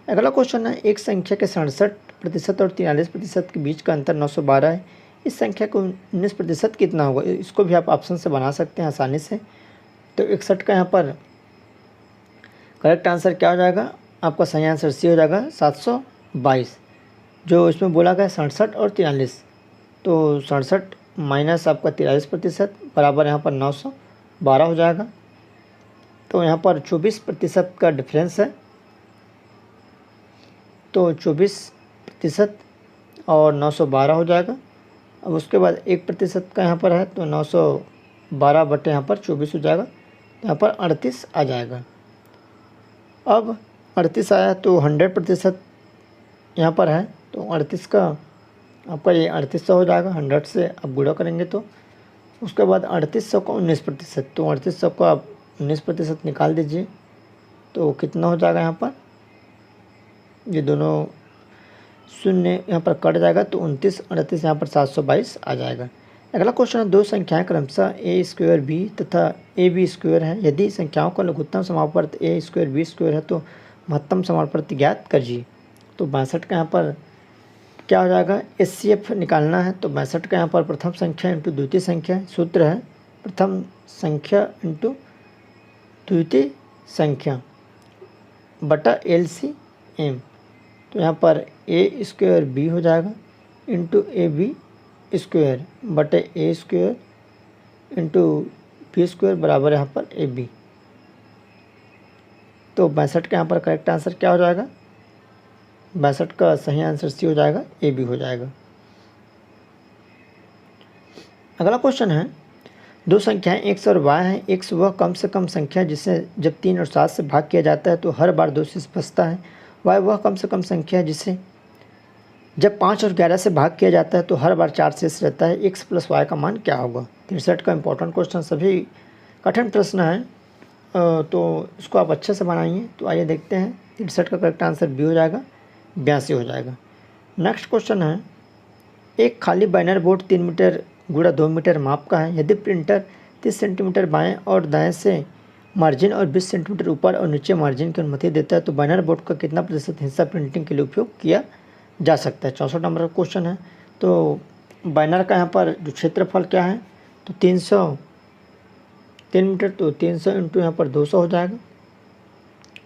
अगला क्वेश्चन है, एक संख्या के 67% और 43% के बीच का अंतर 912 है, इस संख्या को 19% कितना होगा। इसको भी आप ऑप्शन से बना सकते हैं आसानी से। तो 61 का यहाँ पर करेक्ट आंसर क्या हो जाएगा, आपका सही आंसर सी हो जाएगा, 722। जो इसमें बोला गया 67 और 43, तो 67 माइनस आपका 43% बराबर यहाँ पर 912 हो जाएगा। तो यहाँ पर 24% का डिफरेंस है, तो 24% और 912 हो जाएगा। अब उसके बाद 1% का यहाँ पर है, तो 912 बटे यहाँ पर 24 हो जाएगा, तो यहाँ पर 38 आ जाएगा। अब 38 आया तो 100% यहाँ पर है, तो 38 का आपका ये 3800 हो जाएगा, 100 से आप गुणा करेंगे तो उसके बाद 3800 का 19%, तो 3800 को आप 19% निकाल दीजिए, तो कितना हो जाएगा, यहाँ पर ये दोनों शून्य यहाँ पर कट जाएगा, तो 29 38 यहाँ पर 722 आ जाएगा। अगला क्वेश्चन है, 2 संख्याएं क्रमशः ए स्क्वायर बी तथा ए बी स्क्वायर है, यदि संख्याओं का लघुत्तम समापवर्त ए स्क्वायर बी स्क्वायर है तो महत्तम समापवर्त ज्ञात कीजिए। तो 62 का यहाँ पर क्या हो जाएगा, HCF निकालना है, तो 62 का यहाँ पर प्रथम संख्या इंटू द्वितीय संख्या, सूत्र है प्रथम संख्या इंटू द्वितीय संख्या बटा LCM। तो यहाँ पर ए स्क्वायर बी हो जाएगा इंटू ए बी स्क्वायर बटे ए स्क्वायर इंटू बी स्क्वायर बराबर यहाँ पर ए बी। तो 62 का यहाँ पर करेक्ट आंसर क्या हो जाएगा, 62 का सही आंसर सी हो जाएगा, ए बी हो जाएगा। अगला क्वेश्चन है, 2 संख्याएं x और y हैं। x वह कम से कम संख्या जिसे जब 3 और 7 से भाग किया जाता है तो हर बार 2 से बचता है। y वह कम से कम संख्या जिसे जब 5 और 11 से भाग किया जाता है तो हर बार 4 शेष रहता है। x प्लस y का मान क्या होगा। 63 का इंपॉर्टेंट क्वेश्चन, सभी कठिन प्रश्न है, तो इसको आप अच्छे से बनाइए। तो आइए देखते हैं 63 का करेक्ट आंसर बी हो जाएगा, 82 हो जाएगा। नेक्स्ट क्वेश्चन है, एक खाली बैनर बोर्ड 3 मीटर गुणा 2 मीटर माप का है। यदि प्रिंटर 30 सेंटीमीटर बाएं और दाएं से मार्जिन और 20 सेंटीमीटर ऊपर और नीचे मार्जिन की अनुमति देता है तो बैनर बोर्ड का कितना प्रतिशत हिस्सा प्रिंटिंग के लिए उपयोग किया जा सकता है। 64 नंबर का क्वेश्चन है। तो बैनर का यहाँ पर जो क्षेत्रफल क्या है, तो 3 मीटर, तो 300 इंटू यहाँ पर 200 हो जाएगा,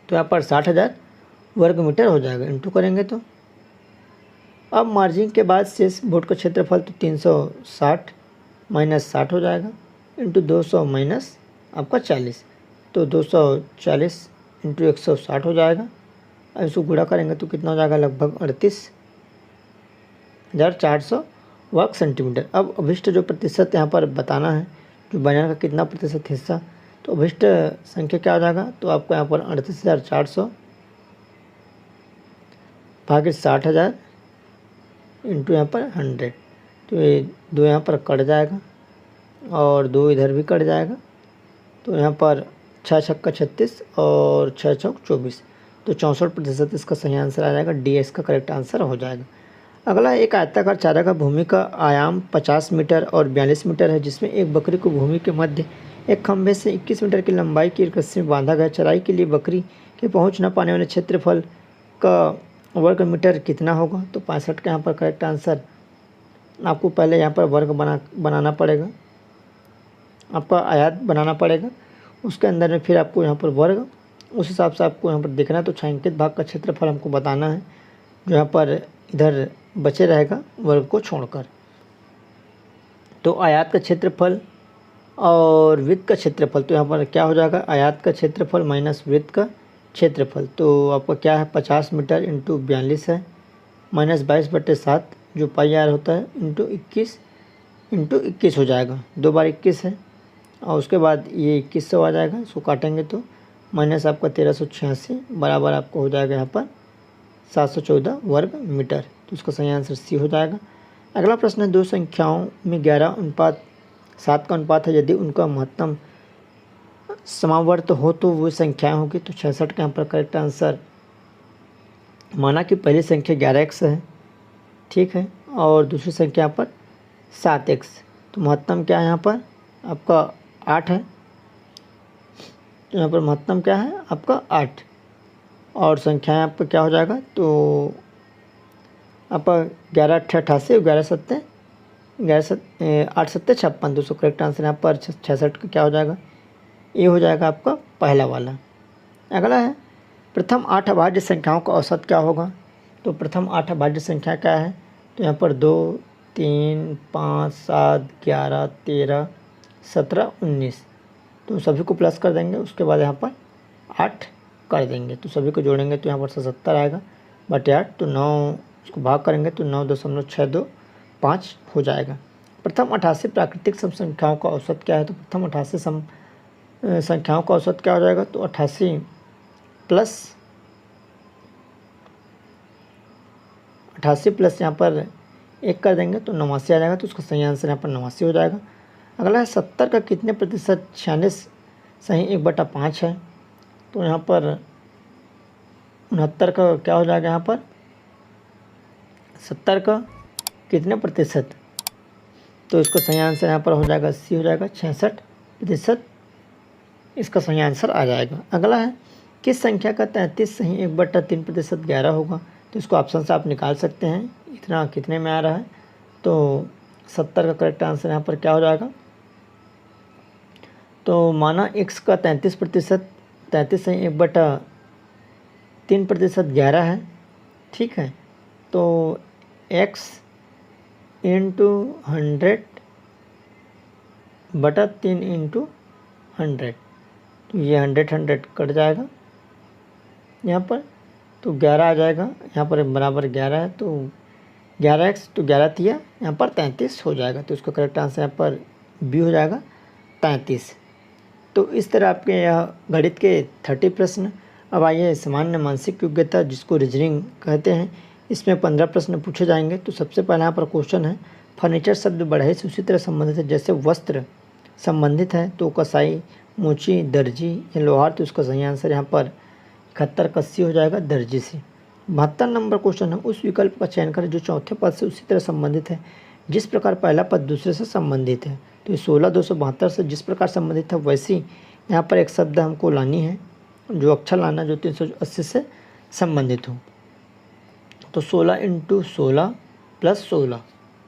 तो यहाँ पर 60,000 वर्ग मीटर हो जाएगा। इंटू करेंगे तो अब मार्जिन के बाद शेष बोर्ड का क्षेत्रफल तो 360 माइनस 60 हो जाएगा, इंटू 200 माइनस आपका 40, तो 240 इंटू 160 हो जाएगा। अब इसको गुणा करेंगे तो कितना हो जाएगा, लगभग 38,400 वर्ग सेंटीमीटर। अब अभिष्ट जो प्रतिशत यहाँ पर बताना है, जो बैनर का कितना प्रतिशत हिस्सा, तो अभिष्ट संख्या क्या हो जाएगा, तो आपको यहाँ पर 38,400 भागित 60,000 इंटू यहाँ पर 100, तो ये 2 यहाँ पर कट जाएगा और 2 इधर भी कट जाएगा, तो यहाँ पर 6 छक्का 36 और 6 चौक 24, तो 64% इसका सही आंसर आ जाएगा। डी इसका करेक्ट आंसर हो जाएगा। अगला, एक आयताकार चारा का भूमि का आयाम 50 मीटर और 42 मीटर है, जिसमें एक बकरी को भूमि के मध्य एक खंभे से 21 मीटर की लंबाई की एक रस्सी में बांधा गया। चराई के लिए बकरी के पहुंच न पाने वाले क्षेत्रफल का वर्ग मीटर कितना होगा, तो 65 का यहाँ पर करेक्ट आंसर। आपको पहले यहाँ पर वर्ग बनाना पड़ेगा, आपका आयत बनाना पड़ेगा, उसके अंदर में फिर आपको यहाँ पर वर्ग, उस हिसाब से आपको यहाँ पर देखना है। तो छायांकित भाग का क्षेत्रफल हमको बताना है, जो यहाँ पर इधर बचे रहेगा वर्ग को छोड़कर। तो आयत का क्षेत्रफल और वृत्त का क्षेत्रफल, तो यहाँ पर क्या हो जाएगा, आयत का क्षेत्रफल माइनस वृत्त का क्षेत्रफल, तो आपका क्या है 50 मीटर इंटू 42 है, माइनस 22/7 जो पाई आर होता है, इंटू 21 इंटू 21 हो जाएगा, 2 बार 21 है, और उसके बाद ये 2100 आ जाएगा, इसको काटेंगे तो माइनस आपका 1386 बराबर आपको हो जाएगा यहाँ पर 714 वर्ग मीटर, तो इसका सही आंसर सी हो जाएगा। अगला प्रश्न है, दो संख्याओं में 11:7 का अनुपात है, यदि उनका महत्तम समावर्त हो तो वो संख्याएं होगी, तो 66 का यहाँ पर करेक्ट आंसर। माना कि पहली संख्या 11x है, ठीक है, और दूसरी संख्या यहाँ पर 7x, तो महत्तम क्या है यहाँ पर आपका 8 है, तो यहाँ पर महत्तम क्या है आपका 8, और संख्याएं आपका क्या हो जाएगा, तो आपका 11×8 = 88, 8×7 = 56, दोस्तों करेक्ट आंसर यहाँ पर 66 का क्या हो जाएगा, ये हो जाएगा आपका पहला वाला। अगला है, प्रथम 8 अभाज्य संख्याओं का औसत क्या होगा, तो प्रथम 8 अभाज्य संख्या क्या है, तो यहाँ पर 2, 3, 5, 7, 11, 13, 17, 19, तो सभी को प्लस कर देंगे, उसके बाद यहाँ पर 8 कर देंगे, तो सभी को जोड़ेंगे तो यहाँ पर 77 आएगा बटे 8, तो 9 इसको भाग करेंगे तो 9.625 हो जाएगा। प्रथम 88 प्राकृतिक सम संख्याओं का औसत क्या है, तो प्रथम 88 संख्याओं का औसत क्या हो जाएगा, तो 88 प्लस यहाँ पर 1 कर देंगे तो 89 आ जाएगा, तो उसका सही आंसर यहाँ पर 89 हो जाएगा। अगला है, 70 का कितने प्रतिशत 46 सही 1/5 है, तो यहाँ पर 69 का क्या हो जाएगा, यहाँ पर 70 का कितने प्रतिशत, तो इसका सही आंसर यहाँ पर हो जाएगा सी हो जाएगा, 66% इसका सही आंसर आ जाएगा। अगला है, किस संख्या का 33 सही 1/3% 11 होगा, तो इसको ऑप्शन से आप निकाल सकते हैं, इतना कितने में आ रहा है, तो 70 का करेक्ट आंसर यहाँ पर क्या हो जाएगा, तो माना x का 33% 33 सही 1/3% 11 है, ठीक है, तो x इंटू 100/3 इंटू 100, तो ये 100 कट जाएगा यहाँ पर, तो 11 आ जाएगा, यहाँ पर बराबर 11 है, तो 11x, तो 11 तिया यहाँ पर 33 हो जाएगा, तो इसका करेक्ट आंसर यहाँ पर बी हो जाएगा 33। तो इस तरह आपके यह गणित के 30 प्रश्न। अब आइए सामान्य मानसिक योग्यता जिसको रीजनिंग कहते हैं, इसमें 15 प्रश्न पूछे जाएंगे। तो सबसे पहला यहाँ पर क्वेश्चन है, फर्नीचर शब्द बढ़ई से उसी तरह संबंधित है जैसे वस्त्र संबंधित है, तो कसाई, मोची, दर्जी या लोहार, तो उसका सही आंसर यहाँ पर 71 का सी हो जाएगा दर्जी से। 72 नंबर क्वेश्चन है, उस विकल्प का चयन करें जो चौथे पद से उसी तरह संबंधित है जिस प्रकार पहला पद दूसरे से संबंधित है। तो ये 16,272 से जिस प्रकार संबंधित है वैसी यहाँ पर एक शब्द हमको लानी है, जो अक्षर लाना जो 380 से संबंधित हो। तो 16 × 16 + 16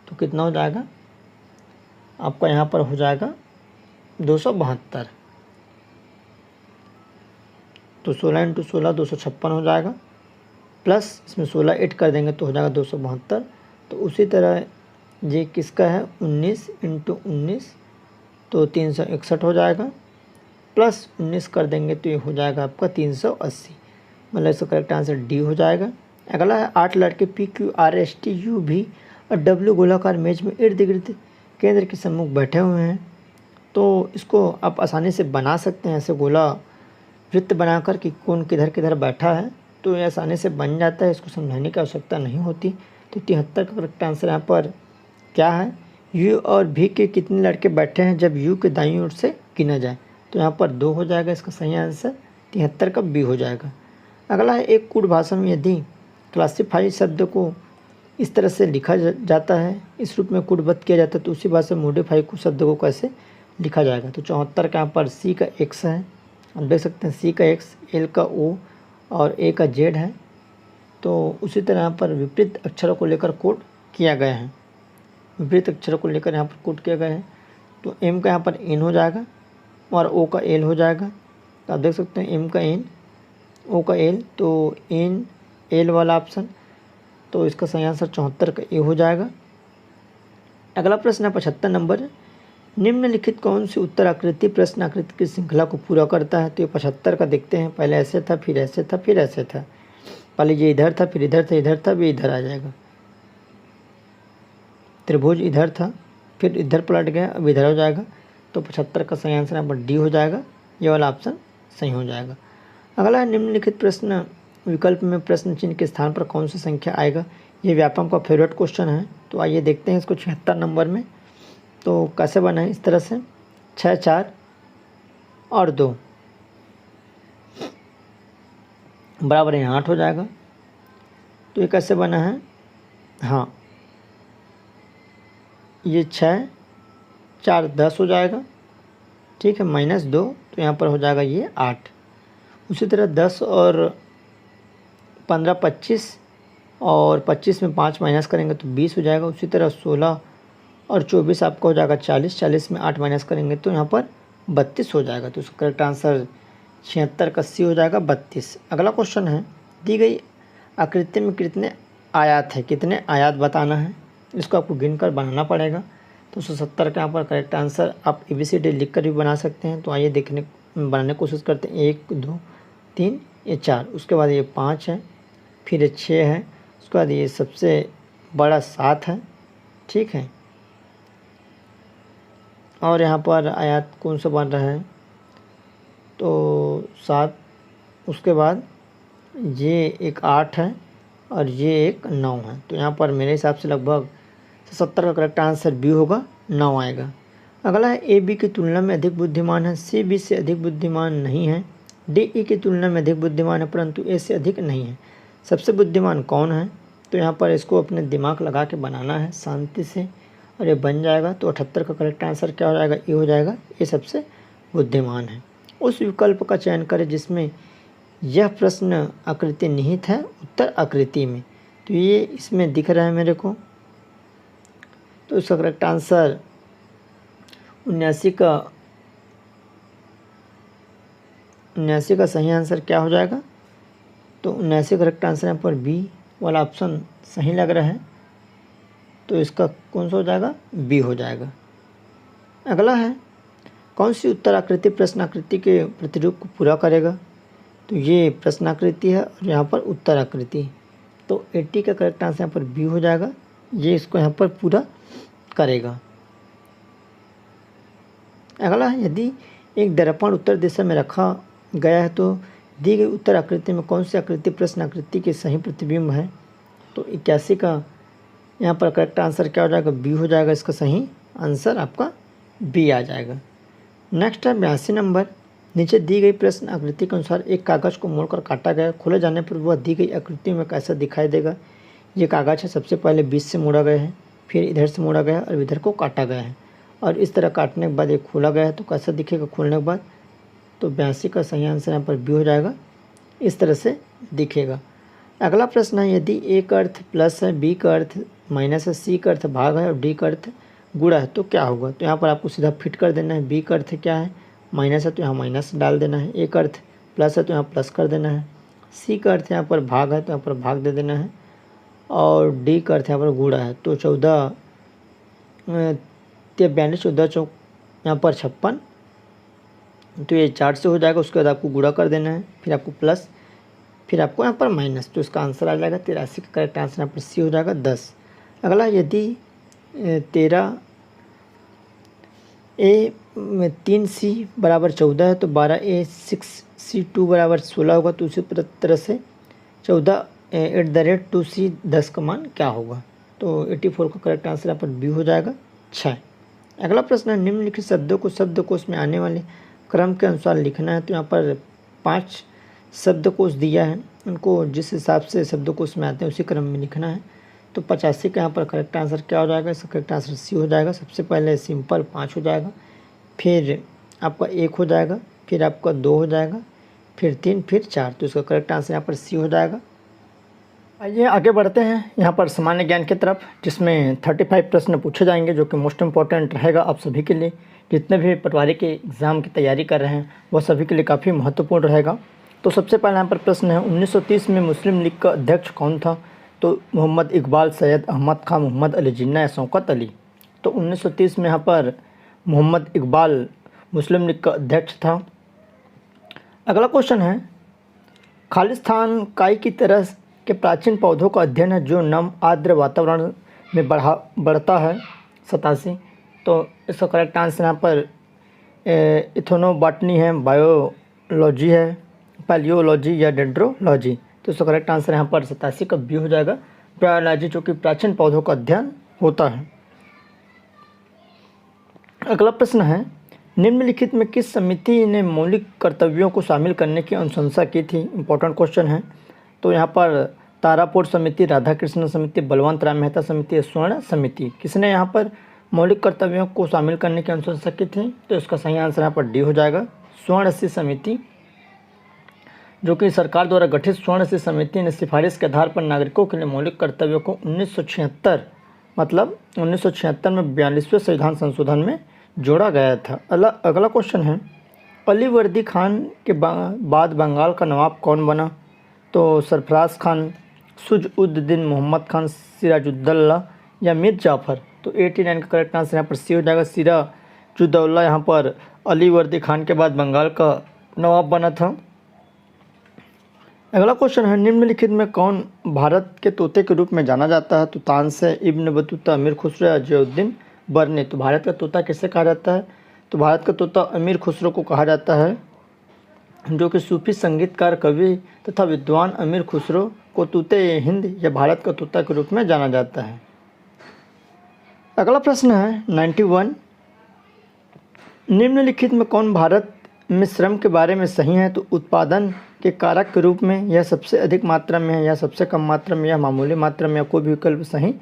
तो कितना हो जाएगा आपका, यहाँ पर हो जाएगा 272। तो 16 × 16 256 हो जाएगा, प्लस इसमें 16 ऐड कर देंगे तो हो जाएगा 272। तो उसी तरह ये किसका है, 19 × 19 तो 361 हो जाएगा, प्लस 19 कर देंगे तो ये हो जाएगा आपका 380। मतलब इसका करेक्ट आंसर डी हो जाएगा। अगला है 8 लड़के PQRSTUV और W गोलाकार मेज में इर्द गिर्द केंद्र के सम्मुख बैठे हुए हैं। तो इसको आप आसानी से बना सकते हैं, ऐसे गोला वृत्त बनाकर कि कौन किधर किधर बैठा है, तो ये आसानी से बन जाता है, इसको समझाने की आवश्यकता नहीं होती। तो 73 का करेक्ट आंसर यहाँ पर क्या है, U और V के कितने लड़के बैठे हैं जब U के दाईं ओर से गिना जाए। तो यहाँ पर 2 हो जाएगा, इसका सही आंसर 73 का B हो जाएगा। अगला है एक कूट भाषा में यदि क्लासिफाई शब्द को इस तरह से लिखा जाता है, इस रूप में कूटबद्ध किया जाता है, तो उसी भाषा में मॉडिफाई कुछ शब्द को कैसे लिखा जाएगा। तो 74 का यहाँ पर C का X है, आप देख सकते हैं C का X, L का O और A का Z है। तो उसी तरह यहाँ पर विपरीत अक्षरों को लेकर कोड किया गया है, विपरीत अक्षरों को लेकर यहाँ पर कोड किया गया है। तो M का यहाँ पर N हो जाएगा और O का L हो जाएगा। तो आप देख सकते हैं M का N, O का L, तो N L वाला ऑप्शन, तो इसका सही आंसर 74 का A हो जाएगा। अगला प्रश्न है 75 नंबर, निम्नलिखित कौन सी उत्तर आकृति प्रश्न आकृति की श्रृंखला को पूरा करता है। तो ये 75 का देखते हैं, पहले ऐसे था, फिर ऐसे था, फिर ऐसे था, पहले ये इधर था, फिर इधर था, इधर था, भी इधर आ जाएगा। त्रिभुज इधर था, फिर इधर पलट गया, अब इधर हो जाएगा। तो 75 का सही आंसर यहाँ पर डी हो जाएगा, ये वाला ऑप्शन सही हो जाएगा। अगला है निम्नलिखित प्रश्न विकल्प में प्रश्न चिन्ह के स्थान पर कौन सी संख्या आएगा। ये व्यापम का फेवरेट क्वेश्चन है। तो आइए देखते हैं इसको 76 नंबर में तो कैसे बना है। इस तरह से 6, 4 और 2 बराबर यहाँ 8 हो जाएगा। तो ये कैसे बना है, हाँ ये 6, 4 10 हो जाएगा, ठीक है, -2 तो यहाँ पर हो जाएगा ये 8। उसी तरह 10 और 15 25 और 25 में 5 माइनस करेंगे तो 20 हो जाएगा। उसी तरह 16 और 24 आपका हो जाएगा 40, 40 में 8 माइनस करेंगे तो यहाँ पर 32 हो जाएगा। तो इसका करेक्ट आंसर 76 का सी हो जाएगा 32। अगला क्वेश्चन है, दी गई आकृति में कितने आयात है, कितने आयात बताना है, इसको आपको गिनकर बनाना पड़ेगा। तो 170 का यहाँ पर करेक्ट आंसर आप ABCD लिख कर भी बना सकते हैं। तो आइए देखने बनाने की कोशिश करते हैं। 1 2 3 ये 4, उसके बाद ये 5 है, फिर ये 6 है, उसके बाद ये सबसे बड़ा 7 है, ठीक है। और यहाँ पर आयात कौन सा बन रहा है, तो 7, उसके बाद ये एक 8 है और ये एक 9 है। तो यहाँ पर मेरे हिसाब से लगभग 70 का करेक्ट आंसर बी होगा, 9 आएगा। अगला है ए बी की तुलना में अधिक बुद्धिमान है, सी बी से अधिक बुद्धिमान नहीं है, डी ई की तुलना में अधिक बुद्धिमान है परंतु ए से अधिक नहीं है। सबसे बुद्धिमान कौन है। तो यहाँ पर इसको अपने दिमाग लगा के बनाना है शांति से और ये बन जाएगा। तो 78 का करेक्ट आंसर क्या हो जाएगा, ये हो जाएगा, ये सबसे बुद्धिमान है। उस विकल्प का चयन करें जिसमें यह प्रश्न आकृति निहित है उत्तर आकृति में। तो ये इसमें दिख रहा है मेरे को। तो इसका करेक्ट आंसर 79 का सही आंसर क्या हो जाएगा। तो 79 करेक्ट आंसर यहाँ पर बी वाला ऑप्शन सही लग रहा है। तो इसका कौन सा हो जाएगा, बी हो जाएगा। अगला है, कौन सी उत्तर आकृति प्रश्न आकृति के प्रतिरूप को पूरा करेगा। तो ये प्रश्न आकृति है और यहाँ पर उत्तर आकृति। तो 80 का करेक्ट आंसर यहाँ पर बी हो जाएगा, ये इसको यहाँ पर पूरा करेगा। अगला है, यदि एक दर्पण उत्तर दिशा में रखा गया है तो दी गई उत्तर आकृति में कौन सी आकृति प्रश्न आकृति के सही प्रतिबिंब है। तो 81 का यहाँ पर करेक्ट आंसर क्या हो जाएगा, बी हो जाएगा। इसका सही आंसर आपका बी आ जाएगा। नेक्स्ट है 82 नंबर, नीचे दी गई प्रश्न आकृति के अनुसार एक कागज़ को मोड़कर काटा गया, खोले जाने पर वह दी गई आकृति में कैसा दिखाई देगा। ये कागज़ है, सबसे पहले बीच से मोड़ा गया है, फिर इधर से मोड़ा गया और इधर को काटा गया है, और इस तरह काटने के बाद एक खोला गया है तो कैसा दिखेगा खोलने के बाद। तो 82 का सही आंसर यहाँ पर बी हो जाएगा, इस तरह से दिखेगा। अगला प्रश्न है, यदि ए का अर्थ प्लस है, बी का अर्थ माइनस है, सी का अर्थ भाग है और डी का अर्थ गुणा है तो क्या होगा। तो यहाँ पर आपको सीधा फिट कर देना है। बी का अर्थ क्या है, माइनस है तो यहाँ माइनस डाल देना है। ए का अर्थ प्लस है तो यहाँ प्लस कर देना है। सी का अर्थ यहाँ पर भाग है तो यहाँ पर भाग दे देना है, और डी का अर्थ यहाँ पर गुणा है। तो 14 42 14 चौक यहाँ पर 56, तो ये 4 से हो जाएगा। उसके बाद आपको गुणा कर देना है, फिर आपको प्लस, फिर आपको यहाँ पर माइनस, तो इसका आंसर आ जाएगा 83 का करेक्ट आंसर यहाँ पर सी हो जाएगा 10। अगला, यदि 13 ए 3C बराबर 14 है तो 12A 6C2 बराबर 16 होगा। तो उसी तरह से 14 2C 10 का मान क्या होगा। तो 84 का करेक्ट आंसर यहाँ पर बी हो जाएगा 6। अगला प्रश्न है, निम्नलिखित शब्दों को शब्दकोश में आने वाले क्रम के अनुसार लिखना है। तो यहाँ पर 5 शब्दकोश दिया है, उनको जिस हिसाब से शब्दकोश में आते हैं उसी क्रम में लिखना है। तो 85 का यहाँ पर करेक्ट आंसर क्या हो जाएगा, इसका करेक्ट आंसर सी हो जाएगा। सबसे पहले सिंपल 5 हो जाएगा, फिर आपका 1 हो जाएगा, फिर आपका 2 हो जाएगा, फिर 3, फिर 4। तो इसका करेक्ट आंसर यहाँ पर सी हो जाएगा। आइए आगे बढ़ते हैं यहाँ पर सामान्य ज्ञान की तरफ, जिसमें 35 प्रश्न पूछे जाएंगे, जो कि मोस्ट इम्पॉर्टेंट रहेगा आप सभी के लिए। जितने भी पटवारी के एग्ज़ाम की तैयारी कर रहे हैं वह सभी के लिए काफ़ी महत्वपूर्ण रहेगा। तो सबसे पहले यहाँ पर प्रश्न है, 1930 में मुस्लिम लीग का अध्यक्ष कौन था। तो मोहम्मद इकबाल, सैयद अहमद खां, मोहम्मद अली जिन्ना या शौकत अली। तो 1930 में यहाँ पर मोहम्मद इकबाल मुस्लिम लीग का अध्यक्ष था। अगला क्वेश्चन है, खालिस्तान काई की तरह के प्राचीन पौधों का अध्ययन है जो नम आर्द्र वातावरण में बढ़ता है। 87। तो इसका करेक्ट आंसर यहाँ पर इथोनोबॉटनी है, बायोलॉजी है, पैलियोलॉजी या डेंड्रोलॉजी। तो इसका करेक्ट आंसर यहाँ पर 87 का बी हो जाएगा, बायोलॉजी, जो कि प्राचीन पौधों का अध्ययन होता है। अगला प्रश्न है, निम्नलिखित में किस समिति ने मौलिक कर्तव्यों को शामिल करने की अनुशंसा की थी। इंपॉर्टेंट क्वेश्चन है। तो यहाँ पर तारापुर समिति, राधा कृष्ण समिति, बलवंत राम मेहता समिति, स्वर्ण समिति, किसने यहाँ पर मौलिक कर्तव्यों को शामिल करने की अनुशंसा की थी। तो इसका सही आंसर यहाँ पर डी हो जाएगा, स्वर्ण समिति, जो कि सरकार द्वारा गठित स्वर्ण समिति ने सिफारिश के आधार पर नागरिकों के लिए मौलिक कर्तव्यों को 1976 मतलब 1976 में 42वें संविधान संशोधन में जोड़ा गया था। अगला क्वेश्चन है, अली वर्दी खान के बाद बंगाल का नवाब कौन बना। तो सरफराज खान, सुज-उद-दीन मोहम्मद खान, सिराजुद्दौला या मीर जाफ़र। तो 89 का करेक्ट आंसर यहाँ पर सी हो जाएगा, सिराजुद्दौला यहाँ पर अली वर्दी खान के बाद बंगाल का नवाब बना था। अगला क्वेश्चन है, निम्नलिखित में कौन भारत के तोते के रूप में जाना जाता है। तो तानसेन, इब्न बतूता, अमीर खुसरो या जियाउद्दीन बरनी। तो भारत का तोता किसे कहा जाता है। तो भारत का तोता अमीर खुसरो को कहा जाता है, जो कि सूफी संगीतकार, कवि तथा विद्वान अमीर खुसरो को तोते हिंद या भारत का तोता के रूप में जाना जाता है। अगला प्रश्न है 91, निम्नलिखित में कौन भारत में श्रम के बारे में सही है। तो उत्पादन के कारक के रूप में यह सबसे अधिक मात्रा में है, या सबसे कम मात्रा में, या मामूली मात्रा में, या कोई भी विकल्प सही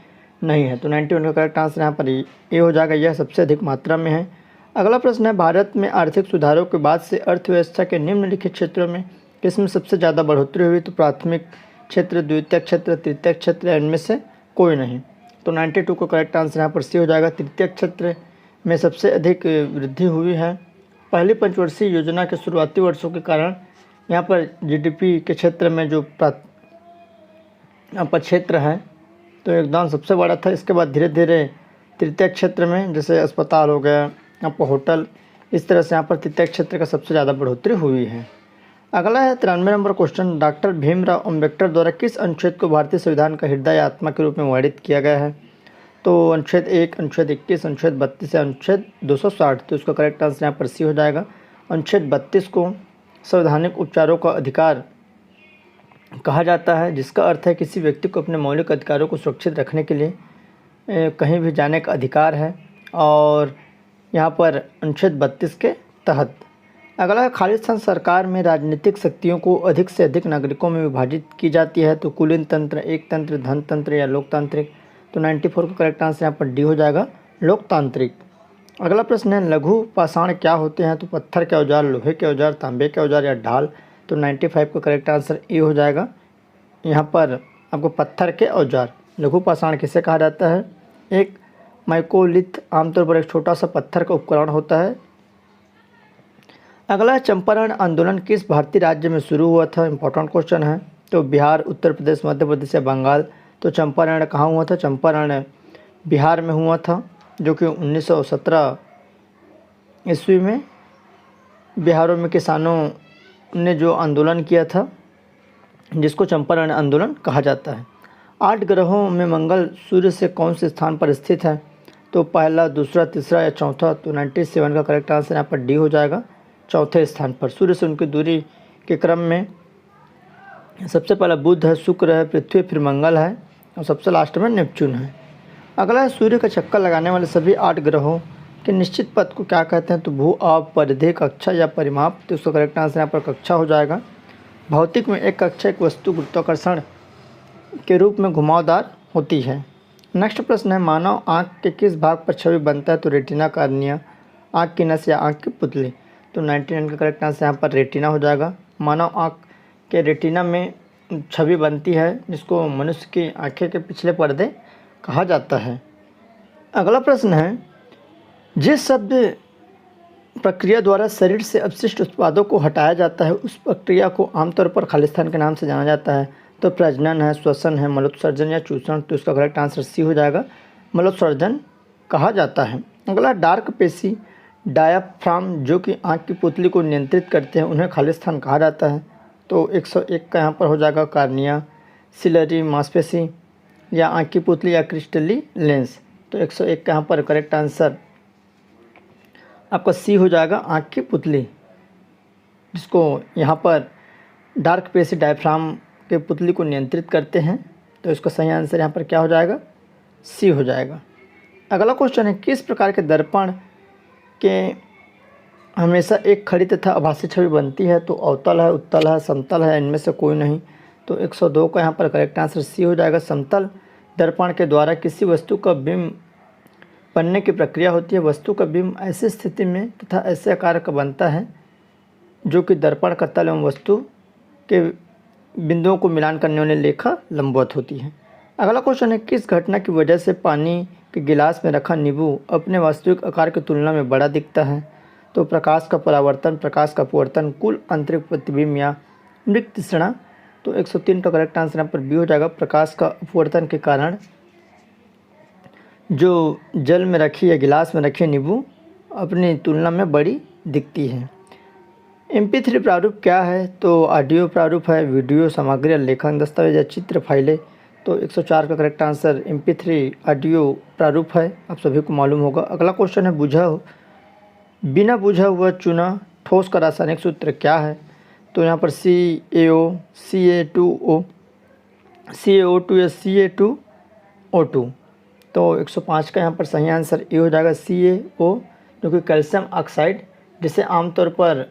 नहीं है। तो 91 का करेक्ट आंसर यहाँ पर ए हो जाएगा, यह सबसे अधिक मात्रा में है। अगला प्रश्न है, भारत में आर्थिक सुधारों के बाद से अर्थव्यवस्था के निम्नलिखित क्षेत्रों में किसमें सबसे ज़्यादा बढ़ोतरी हुई। तो प्राथमिक क्षेत्र, द्वितीयक क्षेत्र, तृतीयक क्षेत्र, इनमें से कोई नहीं। तो 92 का करेक्ट आंसर यहाँ पर सी हो जाएगा, तृतीयक क्षेत्र में सबसे अधिक वृद्धि हुई है। पहली पंचवर्षीय योजना के शुरुआती वर्षों के कारण यहाँ पर जीडीपी के क्षेत्र में जो यहाँ पर क्षेत्र है तो योगदान सबसे बड़ा था। इसके बाद धीरे धीरे तृतीय क्षेत्र में जैसे अस्पताल हो गया, यहाँ पर होटल, इस तरह से यहाँ पर तृतीय क्षेत्र का सबसे ज़्यादा बढ़ोतरी हुई है। अगला है 93 number question, doctor Bhimrao Ambedkar द्वारा किस अनुच्छेद को भारतीय संविधान का हृदय या आत्मा के रूप में वर्णित किया गया है। तो अनुच्छेद 1, अनुच्छेद 21, अनुच्छेद 32 या अनुच्छेद 260। तो इसका करेक्ट आंसर यहाँ पर सी हो जाएगा। अनुच्छेद 32 को संवैधानिक उपचारों का अधिकार कहा जाता है, जिसका अर्थ है किसी व्यक्ति को अपने मौलिक अधिकारों को सुरक्षित रखने के लिए कहीं भी जाने का अधिकार है। और यहाँ पर अनुच्छेद 32 के तहत अगला है, खालिस्तान सरकार में राजनीतिक शक्तियों को अधिक से अधिक नागरिकों में विभाजित की जाती है तो कुलीन तंत्र, एक तंत्र, धन तंत्र या लोकतांत्रिक। तो 94 का करेक्ट आंसर यहाँ पर डी हो जाएगा, लोकतांत्रिक। अगला प्रश्न है, लघु पाषाण क्या होते हैं? तो पत्थर के औजार, लोहे के औजार, तांबे के औजार या ढाल। तो 95 का करेक्ट आंसर ए हो जाएगा। यहाँ पर आपको पत्थर के औजार। लघु पाषाण किसे कहा जाता है? एक माइकोलिथ, आमतौर पर एक छोटा सा पत्थर का उपकरण होता है। अगला है, चंपारण आंदोलन किस भारतीय राज्य में शुरू हुआ था? इंपॉर्टेंट क्वेश्चन है। तो बिहार, उत्तर प्रदेश, मध्य प्रदेश या बंगाल। तो चंपारण कहाँ हुआ था? चंपारण बिहार में हुआ था, जो कि 1917 ईस्वी में बिहारों में किसानों ने जो आंदोलन किया था, जिसको चंपारण आंदोलन कहा जाता है। 8 ग्रहों में मंगल सूर्य से कौन से स्थान पर स्थित है? तो पहला, दूसरा, तीसरा या चौथा। तो 97 का करेक्ट आंसर यहाँ पर डी हो जाएगा, चौथे स्थान पर। सूर्य से उनकी दूरी के क्रम में सबसे पहला बुध है, शुक्र है, पृथ्वी, फिर मंगल है और सबसे लास्ट में नेपच्यून है। अगला है, सूर्य का चक्कर लगाने वाले सभी 8 ग्रहों के निश्चित पथ को क्या कहते हैं? तो भू, आप, परिधि, कक्षा या परिमाप। तो उसका करेक्ट आंसर यहाँ पर कक्षा हो जाएगा। भौतिक में एक कक्षा एक वस्तु गुरुत्वाकर्षण के रूप में घुमावदार होती है। नेक्स्ट प्रश्न है, मानव आँख के किस भाग पर छवि बनता है? तो रेटिना, कार्निया, आँख की नस या आँख की पुतली। तो 99 का करेक्ट आंसर यहाँ पर रेटिना हो जाएगा। मानव आँख के रेटिना में छवि बनती है, जिसको मनुष्य की आँखें के पिछले पर्दे कहा जाता है। अगला प्रश्न है, जिस शब्द प्रक्रिया द्वारा शरीर से अपशिष्ट उत्पादों को हटाया जाता है, उस प्रक्रिया को आमतौर पर खालिस्तान के नाम से जाना जाता है। तो प्रजनन है, श्वसन है, मलोत्सर्जन या चूषण। तो इसका करेक्ट आंसर सी हो जाएगा, मलोत्सर्जन कहा जाता है। अगला, डार्क पेशी, डायाफ्राम, जो कि आँख की पुतली को नियंत्रित करते हैं, उन्हें खालिस्तान कहा जाता है। तो 101 का यहाँ पर हो जाएगा, कार्निया, सिलरी मांसपेशी या आँख की पुतली या क्रिस्टली लेंस। तो 101 का यहाँ पर करेक्ट आंसर आपका सी हो जाएगा, आँख की पुतली, जिसको यहाँ पर डार्क पेशी डायफ्राम के पुतली को नियंत्रित करते हैं। तो इसका सही आंसर यहाँ पर क्या हो जाएगा? सी हो जाएगा। अगला क्वेश्चन है, किस प्रकार के दर्पण के हमेशा एक खड़ी तथा आभासी छवि बनती है? तो अवतल है, उत्तल है, समतल है, इनमें से कोई नहीं। तो 102 का यहाँ पर करेक्ट आंसर सी हो जाएगा, समतल दर्पण के द्वारा किसी वस्तु का बिंब बनने की प्रक्रिया होती है। वस्तु का बिंब ऐसी स्थिति में तथा ऐसे आकार का बनता है जो कि दर्पण का तल एवं वस्तु के बिंदुओं को मिलान करने वाली रेखा लंबवत होती है। अगला क्वेश्चन है, किस घटना की वजह से पानी के गिलास में रखा नींबू अपने वास्तविक आकार की तुलना में बड़ा दिखता है? तो प्रकाश का परावर्तन, प्रकाश का अपवर्तन, कुल आंतरिक प्रतिबिंब या मृत तृष्णा। तो 103 का करेक्ट आंसर यहाँ पर बी हो जाएगा, प्रकाश का अपवर्तन के कारण जो जल में रखी या गिलास में रखी नींबू अपनी तुलना में बड़ी दिखती है। MP3 प्रारूप क्या है? तो ऑडियो प्रारूप है, वीडियो सामग्री या लेखन दस्तावेज या चित्र फाइलें। तो 104 का करेक्ट आंसर MP3 ऑडियो प्रारूप है, आप सभी को मालूम होगा। अगला क्वेश्चन है, बुझा बिना बुझा हुआ चूना ठोस का रासायनिक सूत्र क्या है? तो यहाँ पर CaO, Ca2O, CaO2 या Ca2O2। तो 105 का यहाँ पर सही आंसर ए हो जाएगा, CaO, जो कि कैल्शियम ऑक्साइड, जिसे आमतौर पर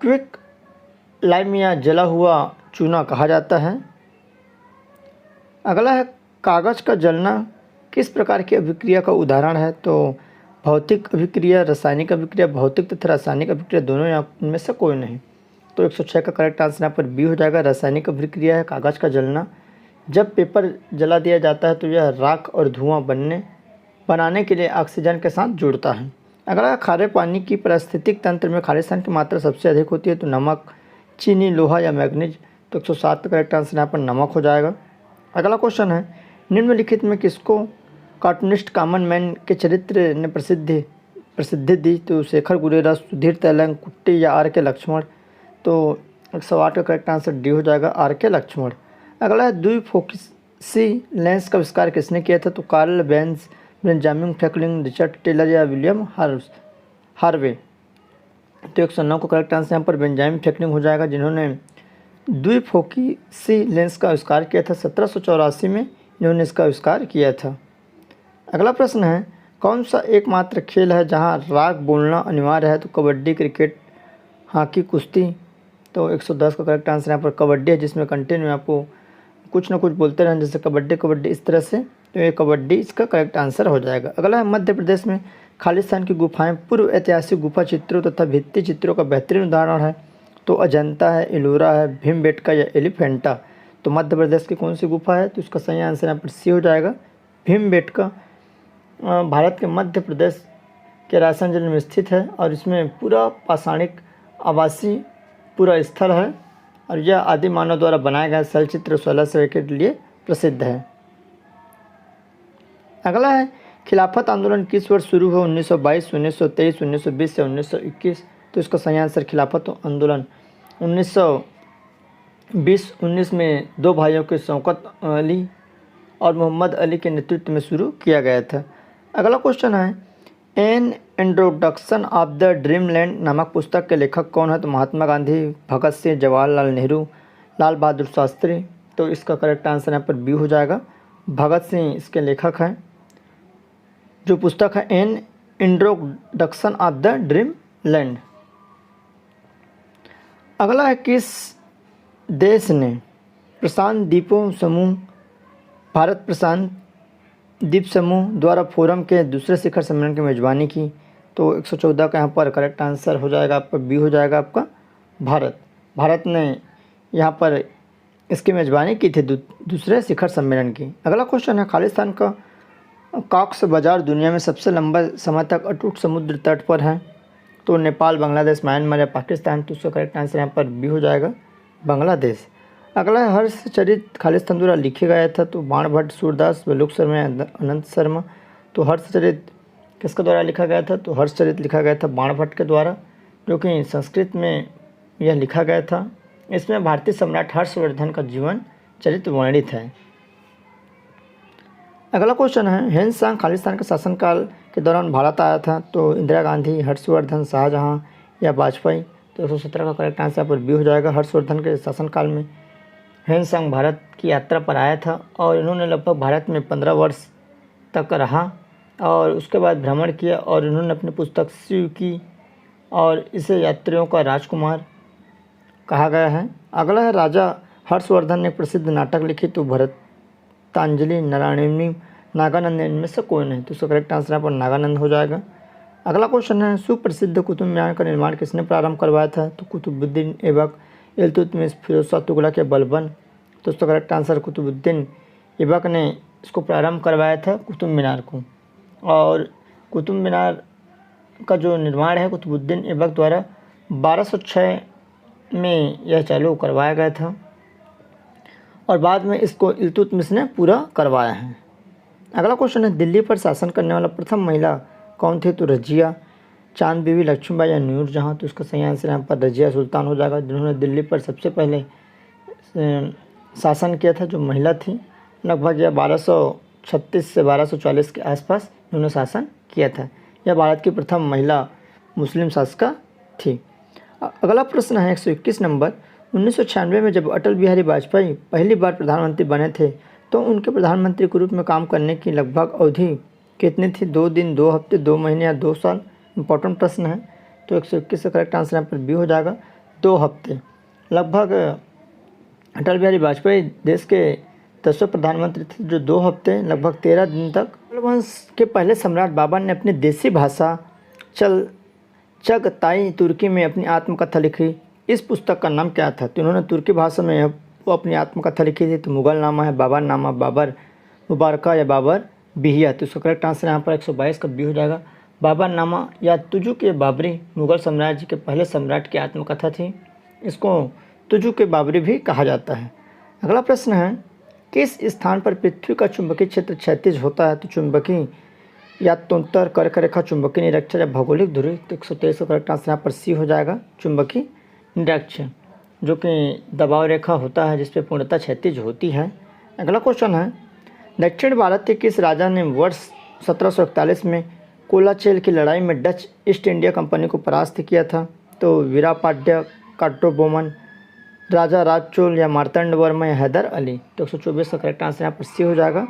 क्विक लाइम या जला हुआ चूना कहा जाता है। अगला है, कागज़ का जलना किस प्रकार की अभिक्रिया का उदाहरण है? तो भौतिक अभिक्रिया, रासायनिक अभिक्रिया, भौतिक तथा रासायनिक अभिक्रिया दोनों, या इनमें से कोई नहीं। तो 106 का करेक्ट आंसर यहाँ पर बी हो जाएगा, रासायनिक अभिक्रिया है कागज़ का जलना। जब पेपर जला दिया जाता है तो यह राख और धुआं बनाने के लिए ऑक्सीजन के साथ जुड़ता है। अगला, खारे पानी की पारिस्थितिक तंत्र में खालिस्तान की मात्रा सबसे अधिक होती है? तो नमक, चीनी, लोहा या मैग्नीज। तो 107 का करेक्ट आंसर यहाँ पर नमक हो जाएगा। अगला क्वेश्चन है, निम्नलिखित में किसको कार्टूनिस्ट कॉमन मैन के चरित्र ने प्रसिद्धि दी? तो शेखर गुरेरा, सुधीर तेलंग, कुट्टी या R.K. लक्ष्मण। तो 108 का करेक्ट आंसर डी हो जाएगा, R.K. लक्ष्मण। अगला है, द्विफोकसी लेंस का आविष्कार किसने किया था? तो Karl Benz, Benjamin Franklin, Richard Taylor या विलियम हार्वे। तो 109 का करेक्ट आंसर यहाँ पर बेंजामिन फ्रैंकलिन हो जाएगा, जिन्होंने द्विफोकसी लेंस का आविष्कार किया था। 1784 में इन्होंने इसका आविष्कार किया था। अगला प्रश्न है, कौन सा एकमात्र खेल है जहां राग बोलना अनिवार्य है? तो कबड्डी, क्रिकेट, हॉकी, कुश्ती। तो 110 का करेक्ट आंसर यहाँ पर कबड्डी है, जिसमें कंटिन्यू आपको कुछ ना कुछ बोलते रहें, जैसे कबड्डी कबड्डी इस तरह से। तो ये कबड्डी इसका करेक्ट आंसर हो जाएगा। अगला है, मध्य प्रदेश में खालिस्तान की गुफाएं पूर्व ऐतिहासिक गुफा चित्रों तथा भित्ति चित्रों का बेहतरीन उदाहरण है। तो अजंता है, एलोरा है, भीमबेटका या एलिफेंटा। तो मध्य प्रदेश की कौन सी गुफा है? तो इसका सही आंसर यहाँ पर सी हो जाएगा, भीमबेटका। भारत के मध्य प्रदेश के रायसेन जिले में स्थित है और इसमें पूरा पाषाणिक आवासीय पूरा स्थल है और यह आदि मानव द्वारा बनाया गया चलचित्र 1600 के लिए प्रसिद्ध है। अगला है, खिलाफत आंदोलन किस वर्ष शुरू हुआ? 1922, 1923, 1920 या 1921। तो इसका सही आंसर खिलाफत आंदोलन 1920 19 में दो भाइयों के शौकत अली और मोहम्मद अली के नेतृत्व में शुरू किया गया था। अगला क्वेश्चन है, an introduction of the dreamland नामक पुस्तक के लेखक कौन है? तो महात्मा गांधी, भगत सिंह, जवाहरलाल नेहरू, लाल बहादुर शास्त्री। तो इसका करेक्ट आंसर यहाँ पर बी हो जाएगा, भगत सिंह इसके लेखक हैं। जो पुस्तक है an introduction of the dreamland. अगला है, किस देश ने प्रशांत द्वीपों समूह भारत प्रशांत द्वीप समूह द्वारा फोरम के दूसरे शिखर सम्मेलन की मेजबानी की? तो 114 का यहाँ पर करेक्ट आंसर हो जाएगा आपका बी हो जाएगा आपका भारत। भारत ने यहाँ पर इसकी मेजबानी की थी दूसरे शिखर सम्मेलन की। अगला क्वेश्चन है, खालिस्तान का कॉक्स बाजार दुनिया में सबसे लंबा समय तक अटूट समुद्र तट पर है? तो नेपाल, बांग्लादेश, म्यांमार या पाकिस्तान। तो उसका करेक्ट आंसर यहाँ पर बी हो जाएगा, बांग्लादेश। अगला है, हर्षचरित खालिस्तान द्वारा लिखे गया था? तो बाणभट्ट, सूरदास, बलुक शर्मा या अनंत शर्मा। तो हर्षचरित किसके द्वारा लिखा गया था? तो हर्षचरित लिखा गया था बाणभट्ट के द्वारा, जो कि संस्कृत में यह लिखा गया था। इसमें भारतीय सम्राट हर्षवर्धन का जीवन चरित्र वर्णित है। अगला क्वेश्चन है, ह्वेन सांग खालिस्तान के शासनकाल के दौरान भारत आया था? तो इंदिरा गांधी, हर्षवर्धन, शाहजहां या वाजपेयी। तो 117 का करेक्ट आंसर पर बी हो जाएगा, हर्षवर्धन के शासनकाल में ह्वेन सांग भारत की यात्रा पर आया था और इन्होंने लगभग भारत में 15 वर्ष तक रहा और उसके बाद भ्रमण किया और इन्होंने अपनी पुस्तक शिव की और इसे यात्रियों का राजकुमार कहा गया है। अगला है, राजा हर्षवर्धन ने एक प्रसिद्ध नाटक लिखी? तो भरतांजलि, नारायणी, नागानंद। इनमें से कोई नहीं। तो उसका करेक्ट आंसर यहाँ पर नागानंद हो जाएगा। अगला क्वेश्चन है, सुप्रसिद्ध कुतुब मीनार का निर्माण किसने प्रारंभ करवाया था? तो कुतुबुद्दीन ऐबक, इल्तुतमिश, फिरोज शाह तुगलक या बलबन। तो उसका करेक्ट आंसर कुतुबुद्दीन ऐबक ने इसको प्रारंभ करवाया था कुतुब मीनार को। और कुतुब मीनार का जो निर्माण है कुतुबुद्दीन ऐबक द्वारा 1206 में यह चालू करवाया गया था और बाद में इसको इल्तुतमिश ने पूरा करवाया है। अगला क्वेश्चन है, दिल्ली पर शासन करने वाला प्रथम महिला कौन थी? तो रजिया, चांद बीबी, लक्ष्मीबाई या नूरजहां। तो इसका सही आंसर यहाँ पर रजिया सुल्तान हो जाएगा, जिन्होंने दिल्ली पर सबसे पहले शासन किया था, जो महिला थी। लगभग यह 1236 से 1240 के आसपास इन्होंने शासन किया था। यह भारत की प्रथम महिला मुस्लिम शासिका थी। अगला प्रश्न है 121 नंबर, 1996 में जब अटल बिहारी वाजपेयी पहली बार प्रधानमंत्री बने थे तो उनके प्रधानमंत्री के रूप में काम करने की लगभग अवधि कितनी थी? 2 दिन, 2 हफ्ते, 2 महीने या 2 साल? इंपॉर्टेंट प्रश्न है। तो 121 का करेक्ट आंसर यहाँ पर बी हो जाएगा, 2 हफ्ते। लगभग अटल बिहारी वाजपेयी देश के 10वें प्रधानमंत्री थे, जो 2 हफ्ते लगभग 13 दिन तक। वंश के पहले सम्राट बाबर ने अपनी देसी भाषा चगताई तुर्की में अपनी आत्मकथा लिखी। इस पुस्तक का नाम क्या था? तो उन्होंने तुर्की भाषा में वो अपनी आत्मकथा लिखी थी। तो मुगल नामा है, बाबर नामा, बाबर मुबारका या बाबर बिहिया। तो इसका करेक्ट आंसर यहाँ पर 122 का बी हो जाएगा, बाबर नामा या तुजु के बाबरी मुगल साम्राज्य के पहले सम्राट की आत्मकथा थी। इसको तुजु के बाबरी भी कहा जाता है। अगला प्रश्न है, किस स्थान पर पृथ्वी का चुंबकीय क्षेत्र क्षैतिज होता है? तो चुंबकीय या तोंतर, कर्क रेखा, चुंबकीय निरक्षर या भौगोलिक धुरी। तो 123 का करेक्ट आंसर यहाँ पर सी हो जाएगा, चुंबकीय निरक्षर, जो कि दबाव रेखा होता है जिस पर पूर्णतः क्षैतिज होती है। अगला क्वेश्चन है, दक्षिण भारत के किस राजा ने वर्ष 1741 में कोलाचेल की लड़ाई में डच ईस्ट इंडिया कंपनी को परास्त किया था? तो वीरापाड्या, काट्रोबोमन, राजा राजचोल या मार्तंड वर्मा या हैदर अली। तो 124 का करेक्ट आंसर यहाँ पर सी हो जाएगा,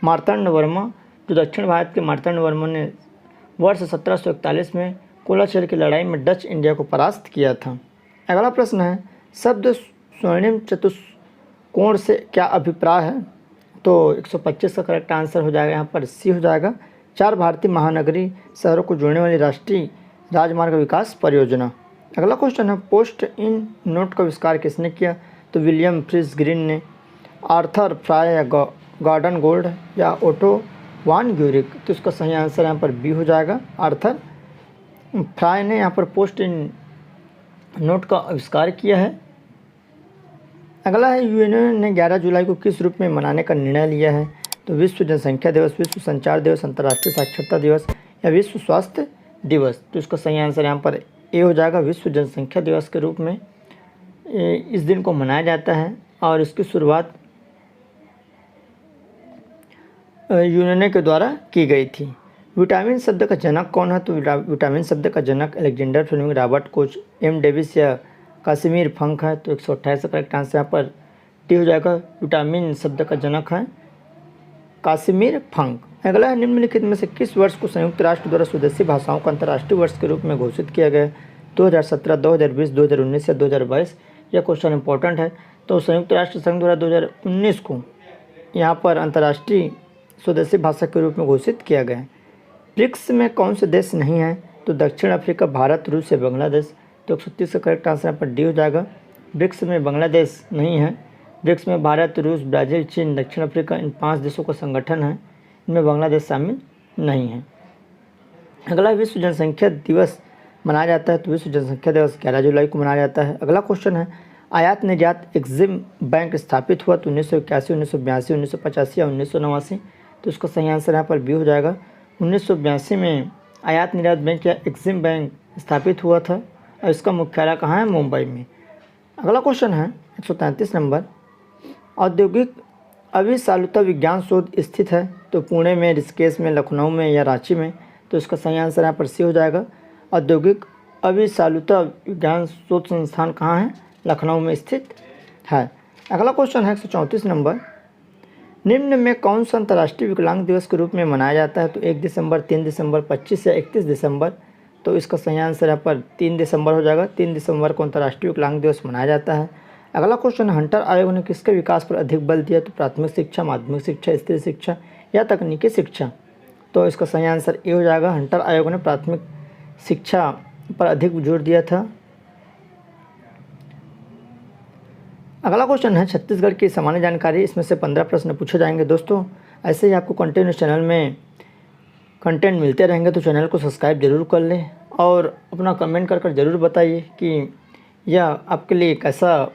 मार्तंड वर्मा, जो दक्षिण भारत के मार्तंडवर्मन ने वर्ष 1741 में कोलाचल की लड़ाई में डच इंडिया को परास्त किया था। अगला प्रश्न है, शब्द स्वर्णिम चतुष्कोण से क्या अभिप्राय है? तो 125 का करेक्ट आंसर हो जाएगा, यहाँ पर सी हो जाएगा। 4 भारतीय महानगरीय शहरों को जोड़ने वाली राष्ट्रीय राजमार्ग विकास परियोजना। अगला क्वेश्चन है, पोस्ट इन नोट का आविष्कार किसने किया? तो विलियम फ्रिज ग्रीन ने, आर्थर फ्राई या गॉर्डन गोल्ड या ओटो वान ग्यूरिक? तो इसका सही आंसर यहाँ पर बी हो जाएगा, आर्थर फ्राई ने यहाँ पर पोस्ट इन नोट का आविष्कार किया है। अगला है, यूएनओ ने 11 जुलाई को किस रूप में मनाने का निर्णय लिया है? तो विश्व जनसंख्या दिवस, विश्व संचार दिवस, अंतर्राष्ट्रीय साक्षरता दिवस या विश्व स्वास्थ्य दिवस? तो इसका सही आंसर यहाँ पर ए हो जाएगा, विश्व जनसंख्या दिवस के रूप में इस दिन को मनाया जाता है और इसकी शुरुआत यूएनओ के द्वारा की गई थी। विटामिन शब्द का जनक कौन है? तो विटामिन शब्द का जनक Alexander Fleming, Robert Koch, M Davis या कासिमिर फंक है। तो 128 का करेक्ट आंसर यहाँ पर डी हो जाएगा, विटामिन शब्द का जनक है कासिमिर फंक। अगला है, निम्नलिखित में से किस वर्ष को संयुक्त राष्ट्र द्वारा स्वदेशी भाषाओं का अंतर्राष्ट्रीय वर्ष के रूप में घोषित किया गया? 2017, 2020, 2019 या 2022? यह क्वेश्चन इंपॉर्टेंट है। तो संयुक्त राष्ट्र संघ द्वारा 2019 को यहाँ पर अंतर्राष्ट्रीय स्वदेशी भाषा के रूप में घोषित किया गया है। ब्रिक्स में कौन से देश नहीं हैं? तो दक्षिण अफ्रीका, भारत, रूस या बांग्लादेश? तो 130 का करेक्ट आंसर यहाँ पर डी हो जाएगा, ब्रिक्स में बांग्लादेश नहीं है। ब्रिक्स में भारत, रूस, ब्राज़ील, चीन, दक्षिण अफ्रीका, इन 5 देशों का संगठन है, इनमें बांग्लादेश शामिल नहीं है। अगला विश्व जनसंख्या दिवस मनाया जाता है, तो विश्व जनसंख्या दिवस 11 जुलाई को मनाया जाता है। अगला क्वेश्चन है, आयात निर्यात एक्जिम बैंक स्थापित हुआ तो 1981, 1982, 1985 या 1989? तो इसका सही आंसर यहाँ पर बी हो जाएगा, 1982 में आयात निर्यात बैंक या एक्जिम बैंक स्थापित हुआ था और इसका मुख्यालय कहाँ है? मुंबई में। अगला क्वेश्चन है 133 नंबर, औद्योगिक अभिसालुता विज्ञान शोध स्थित है तो पुणे में, ऋषिकेश में, लखनऊ में या रांची में? तो इसका सही आंसर यहाँ पर सी हो जाएगा, औद्योगिक अभिसालुता विज्ञान शोध संस्थान कहाँ है? लखनऊ में स्थित है। अगला क्वेश्चन है 134 नंबर, निम्न में कौन सा अंतर्राष्ट्रीय विकलांग दिवस के रूप में मनाया जाता है? तो 1 दिसंबर, 3 दिसंबर, 25 या 31 दिसंबर? तो इसका सही आंसर यहाँ पर 3 दिसंबर हो जाएगा, 3 दिसंबर को अंतर्राष्ट्रीय विकलांग दिवस मनाया जाता है। अगला क्वेश्चन, हंटर आयोग ने किसके विकास पर अधिक बल दिया? तो प्राथमिक शिक्षा, माध्यमिक शिक्षा, स्त्री शिक्षा या तकनीकी शिक्षा? तो इसका सही आंसर ए हो जाएगा, हंटर आयोग ने प्राथमिक शिक्षा पर अधिक जोर दिया था। अगला क्वेश्चन है छत्तीसगढ़ की सामान्य जानकारी, इसमें से 15 प्रश्न पूछे जाएंगे। दोस्तों ऐसे ही आपको कंटिन्यूस चैनल में कंटेंट मिलते रहेंगे, तो चैनल को सब्सक्राइब जरूर कर लें और अपना कमेंट कर ज़रूर बताइए कि यह आपके लिए कैसा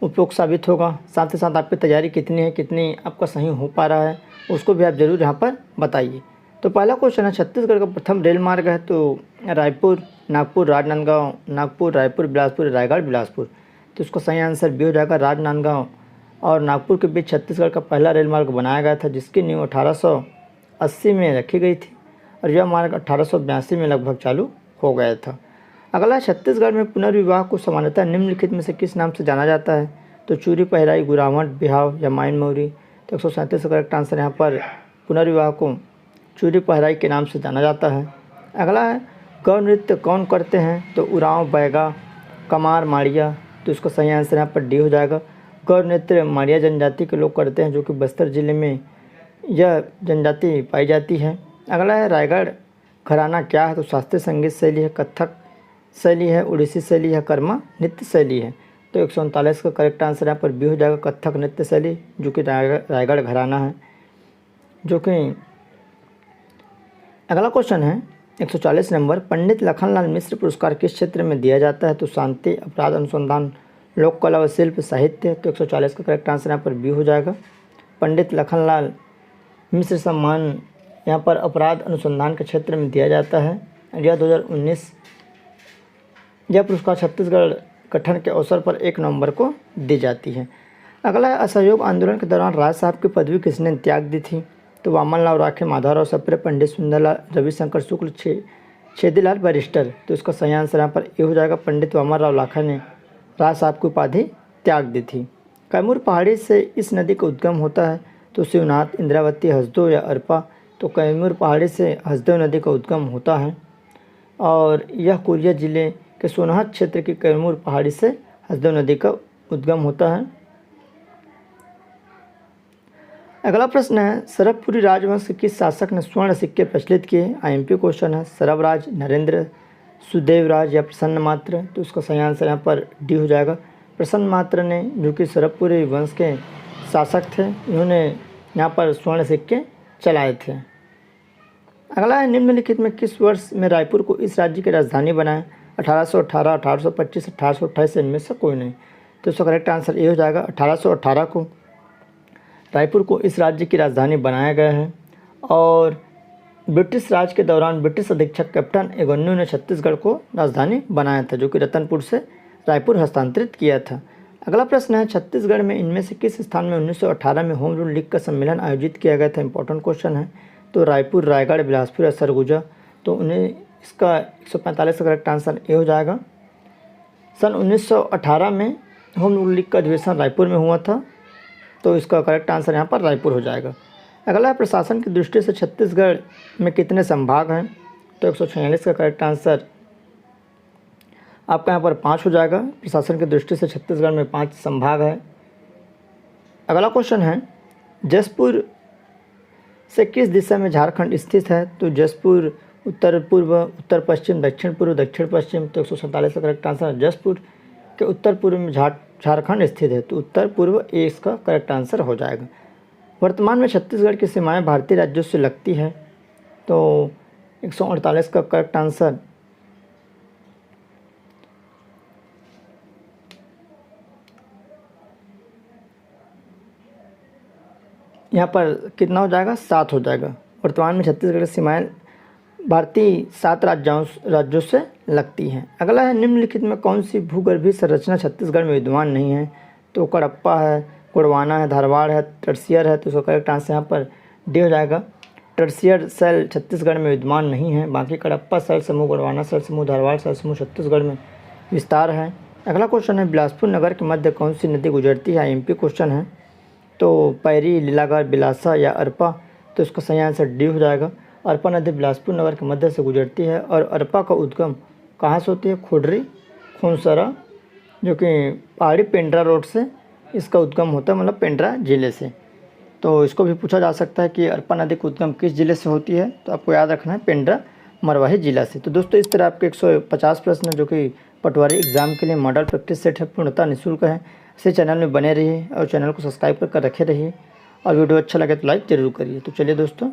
उपयोग साबित होगा। साथ ही साथ आपकी तैयारी कितनी है, कितनी आपका सही हो पा रहा है, उसको भी आप ज़रूर यहाँ पर बताइए। तो पहला क्वेश्चन है, छत्तीसगढ़ का प्रथम रेल मार्ग है तो रायपुर, नागपुर, राजनांदगांव, नागपुर, रायपुर, बिलासपुर, रायगढ़, बिलासपुर? तो इसको सही आंसर बी हो जाएगा, राजनांदगांव और नागपुर के बीच छत्तीसगढ़ का पहला रेल मार्ग बनाया गया था, जिसकी नींव 1880 में रखी गई थी और यह मार्ग 1882 में लगभग चालू हो गया था। अगला, छत्तीसगढ़ में पुनर्विवाह को सामान्यतः निम्नलिखित में से किस नाम से जाना जाता है? तो चूरी पहराई, गुरावट, बिहाव या माइन मौरी? तो 137 का करेक्ट आंसर यहाँ पर पुनर्विवाह को चूरी पहराई के नाम से जाना जाता है। अगला है, गौ नृत्य कौन करते हैं? तो उरांव, बैगा, कमार, माड़िया? तो इसका सही आंसर यहाँ पर डी हो जाएगा, गौ नृत्य माड़िया जनजाति के लोग करते हैं, जो कि बस्तर जिले में यह जनजाति पाई जाती है। अगला है, रायगढ़ घराना क्या है? तो शास्त्रीय संगीत शैली है, कथक शैली है, उड़ीसी शैली है, कर्मा नृत्य शैली है? तो 139 का करेक्ट आंसर यहाँ पर बी हो जाएगा, कथक नृत्य शैली, जो कि रायगढ़ घराना है। जो कि अगला क्वेश्चन है 140 नंबर, पंडित लखनलाल मिश्र पुरस्कार किस क्षेत्र में दिया जाता है? तो शांति, अपराध अनुसंधान, लोक कला व शिल्प, साहित्य? तो 140 का करेक्ट आंसर यहाँ पर बी हो जाएगा, पंडित लखनलाल मिश्र सम्मान यहाँ पर अपराध अनुसंधान के क्षेत्र में दिया जाता है। यह 2019 यह पुरस्कार छत्तीसगढ़ गठन के अवसर पर 1 नवंबर को दी जाती है। अगला है, असहयोग आंदोलन के दौरान राज साहब की पदवी किसने त्याग दी थी? तो वामनलाल राखे, माधवराव सप्रे, पंडित सुंदरलाल, रविशंकर शुक्ल, छेदीलाल बैरिस्टर? तो इसका सही आंसर यहाँ पर ए हो जाएगा, पंडित वामनराव लाखा ने राज साहब की उपाधि त्याग दी थी। कैमूर पहाड़ी से इस नदी का उद्गम होता है तो शिवनाथ, इंद्रावती, हसदो या अरपा? तो कैमूर पहाड़ी से हसदेव नदी का उद्गम होता है और यह कोरिया ज़िले के सोनहत क्षेत्र की कैमूर पहाड़ी से हसदेव नदी का उद्गम होता है। अगला प्रश्न है, सरबपुरी राजवंश के किस शासक ने स्वर्ण सिक्के प्रचलित किए? आईएमपी क्वेश्चन है। सरबराज, नरेंद्र, सुदेवराज या प्रसन्न मात्र? तो उसका सही आंसर यहाँ पर डी हो जाएगा। प्रसन्न मात्र ने, जो कि सरबपुरी वंश के शासक थे, इन्होंने यहाँ पर स्वर्ण सिक्के चलाए थे। अगला है, निम्नलिखित में किस वर्ष में रायपुर को इस राज्य की राजधानी बनाया? 1818, 1825, 1828 इनमें से कोई नहीं। तो इसका करेक्ट आंसर ये हो जाएगा, 1818 को रायपुर को इस राज्य की राजधानी बनाया गया है। और ब्रिटिश राज के दौरान ब्रिटिश अधीक्षक कैप्टन एगन्यू ने छत्तीसगढ़ को राजधानी बनाया था, जो कि रतनपुर से रायपुर हस्तांतरित किया था। अगला प्रश्न है, छत्तीसगढ़ में इनमें से किस स्थान में 1918 में होम रूल लीग का सम्मेलन आयोजित किया गया था? इंपॉर्टेंट क्वेश्चन है। तो रायपुर, रायगढ़, बिलासपुर या सरगुजा? तो उन्हें इसका 145 का करेक्ट आंसर ये हो जाएगा। सन 1918 में होम रूल लीग का अधिवेशन रायपुर में हुआ था, तो इसका करेक्ट आंसर यहाँ पर रायपुर हो जाएगा। अगला है, प्रशासन की दृष्टि से छत्तीसगढ़ में कितने संभाग हैं? तो 146 का करेक्ट आंसर आपका यहाँ पर 5 हो जाएगा। प्रशासन की दृष्टि से छत्तीसगढ़ में 5 संभाग है। अगला क्वेश्चन है, जसपुर से किस दिशा में झारखंड स्थित है? तो जसपुर उत्तर पूर्व, उत्तर पश्चिम, दक्षिण पूर्व, दक्षिण पश्चिम? तो 147 का करेक्ट आंसर जसपुर के उत्तर पूर्व में झारखंड स्थित है, तो उत्तर पूर्व ए इसका करेक्ट आंसर हो जाएगा। वर्तमान में छत्तीसगढ़ की सीमाएं भारतीय राज्यों से लगती है, तो 148 का करेक्ट आंसर यहाँ पर कितना हो जाएगा? 7 हो जाएगा। वर्तमान में छत्तीसगढ़ की सीमाएं भारतीय 7 राज्यों से लगती हैं। अगला है, निम्नलिखित में कौन सी भूगर्भीय संरचना छत्तीसगढ़ में विद्यमान नहीं है? तो कडप्पा है, गोंडवाना है, धारवाड़ है, टर्सियर है? तो इसका करेक्ट आंसर यहाँ पर डी हो जाएगा। टर्सियर सेल छत्तीसगढ़ में विद्यमान नहीं है, बाकी कडप्पा सेल समूह, गोंडवाना सेल समूह, धारवाड़ सेल समूह छत्तीसगढ़ में विस्तार है। अगला क्वेश्चन है, बिलासपुर नगर के मध्य कौन सी नदी गुजरती है? आईएमपी क्वेश्चन है। तो पैरी, लीलागढ़, बिलासा या अरपा? तो इसका सही आंसर डी हो जाएगा। अरपा नदी बिलासपुर नगर के मध्य से गुजरती है और अरपा का उद्गम कहाँ से होती है? खोडरी, खोनसरा, जो कि पहाड़ी पेंड्रा रोड से इसका उद्गम होता है, मतलब पेंड्रा ज़िले से। तो इसको भी पूछा जा सकता है कि अरपा नदी का उद्गम किस ज़िले से होती है? तो आपको याद रखना है पेंड्रा मरवाही जिला से। तो दोस्तों, इस तरह आपके 150 प्रश्न जो कि पटवारी एग्ज़ाम के लिए मॉडल प्रैक्टिस सेट है, पूर्णतः निःशुल्क है। इसे चैनल में बने रहिए और चैनल को सब्सक्राइब कर रखे रहिए, और वीडियो अच्छा लगे तो लाइक ज़रूर करिए। तो चलिए दोस्तों,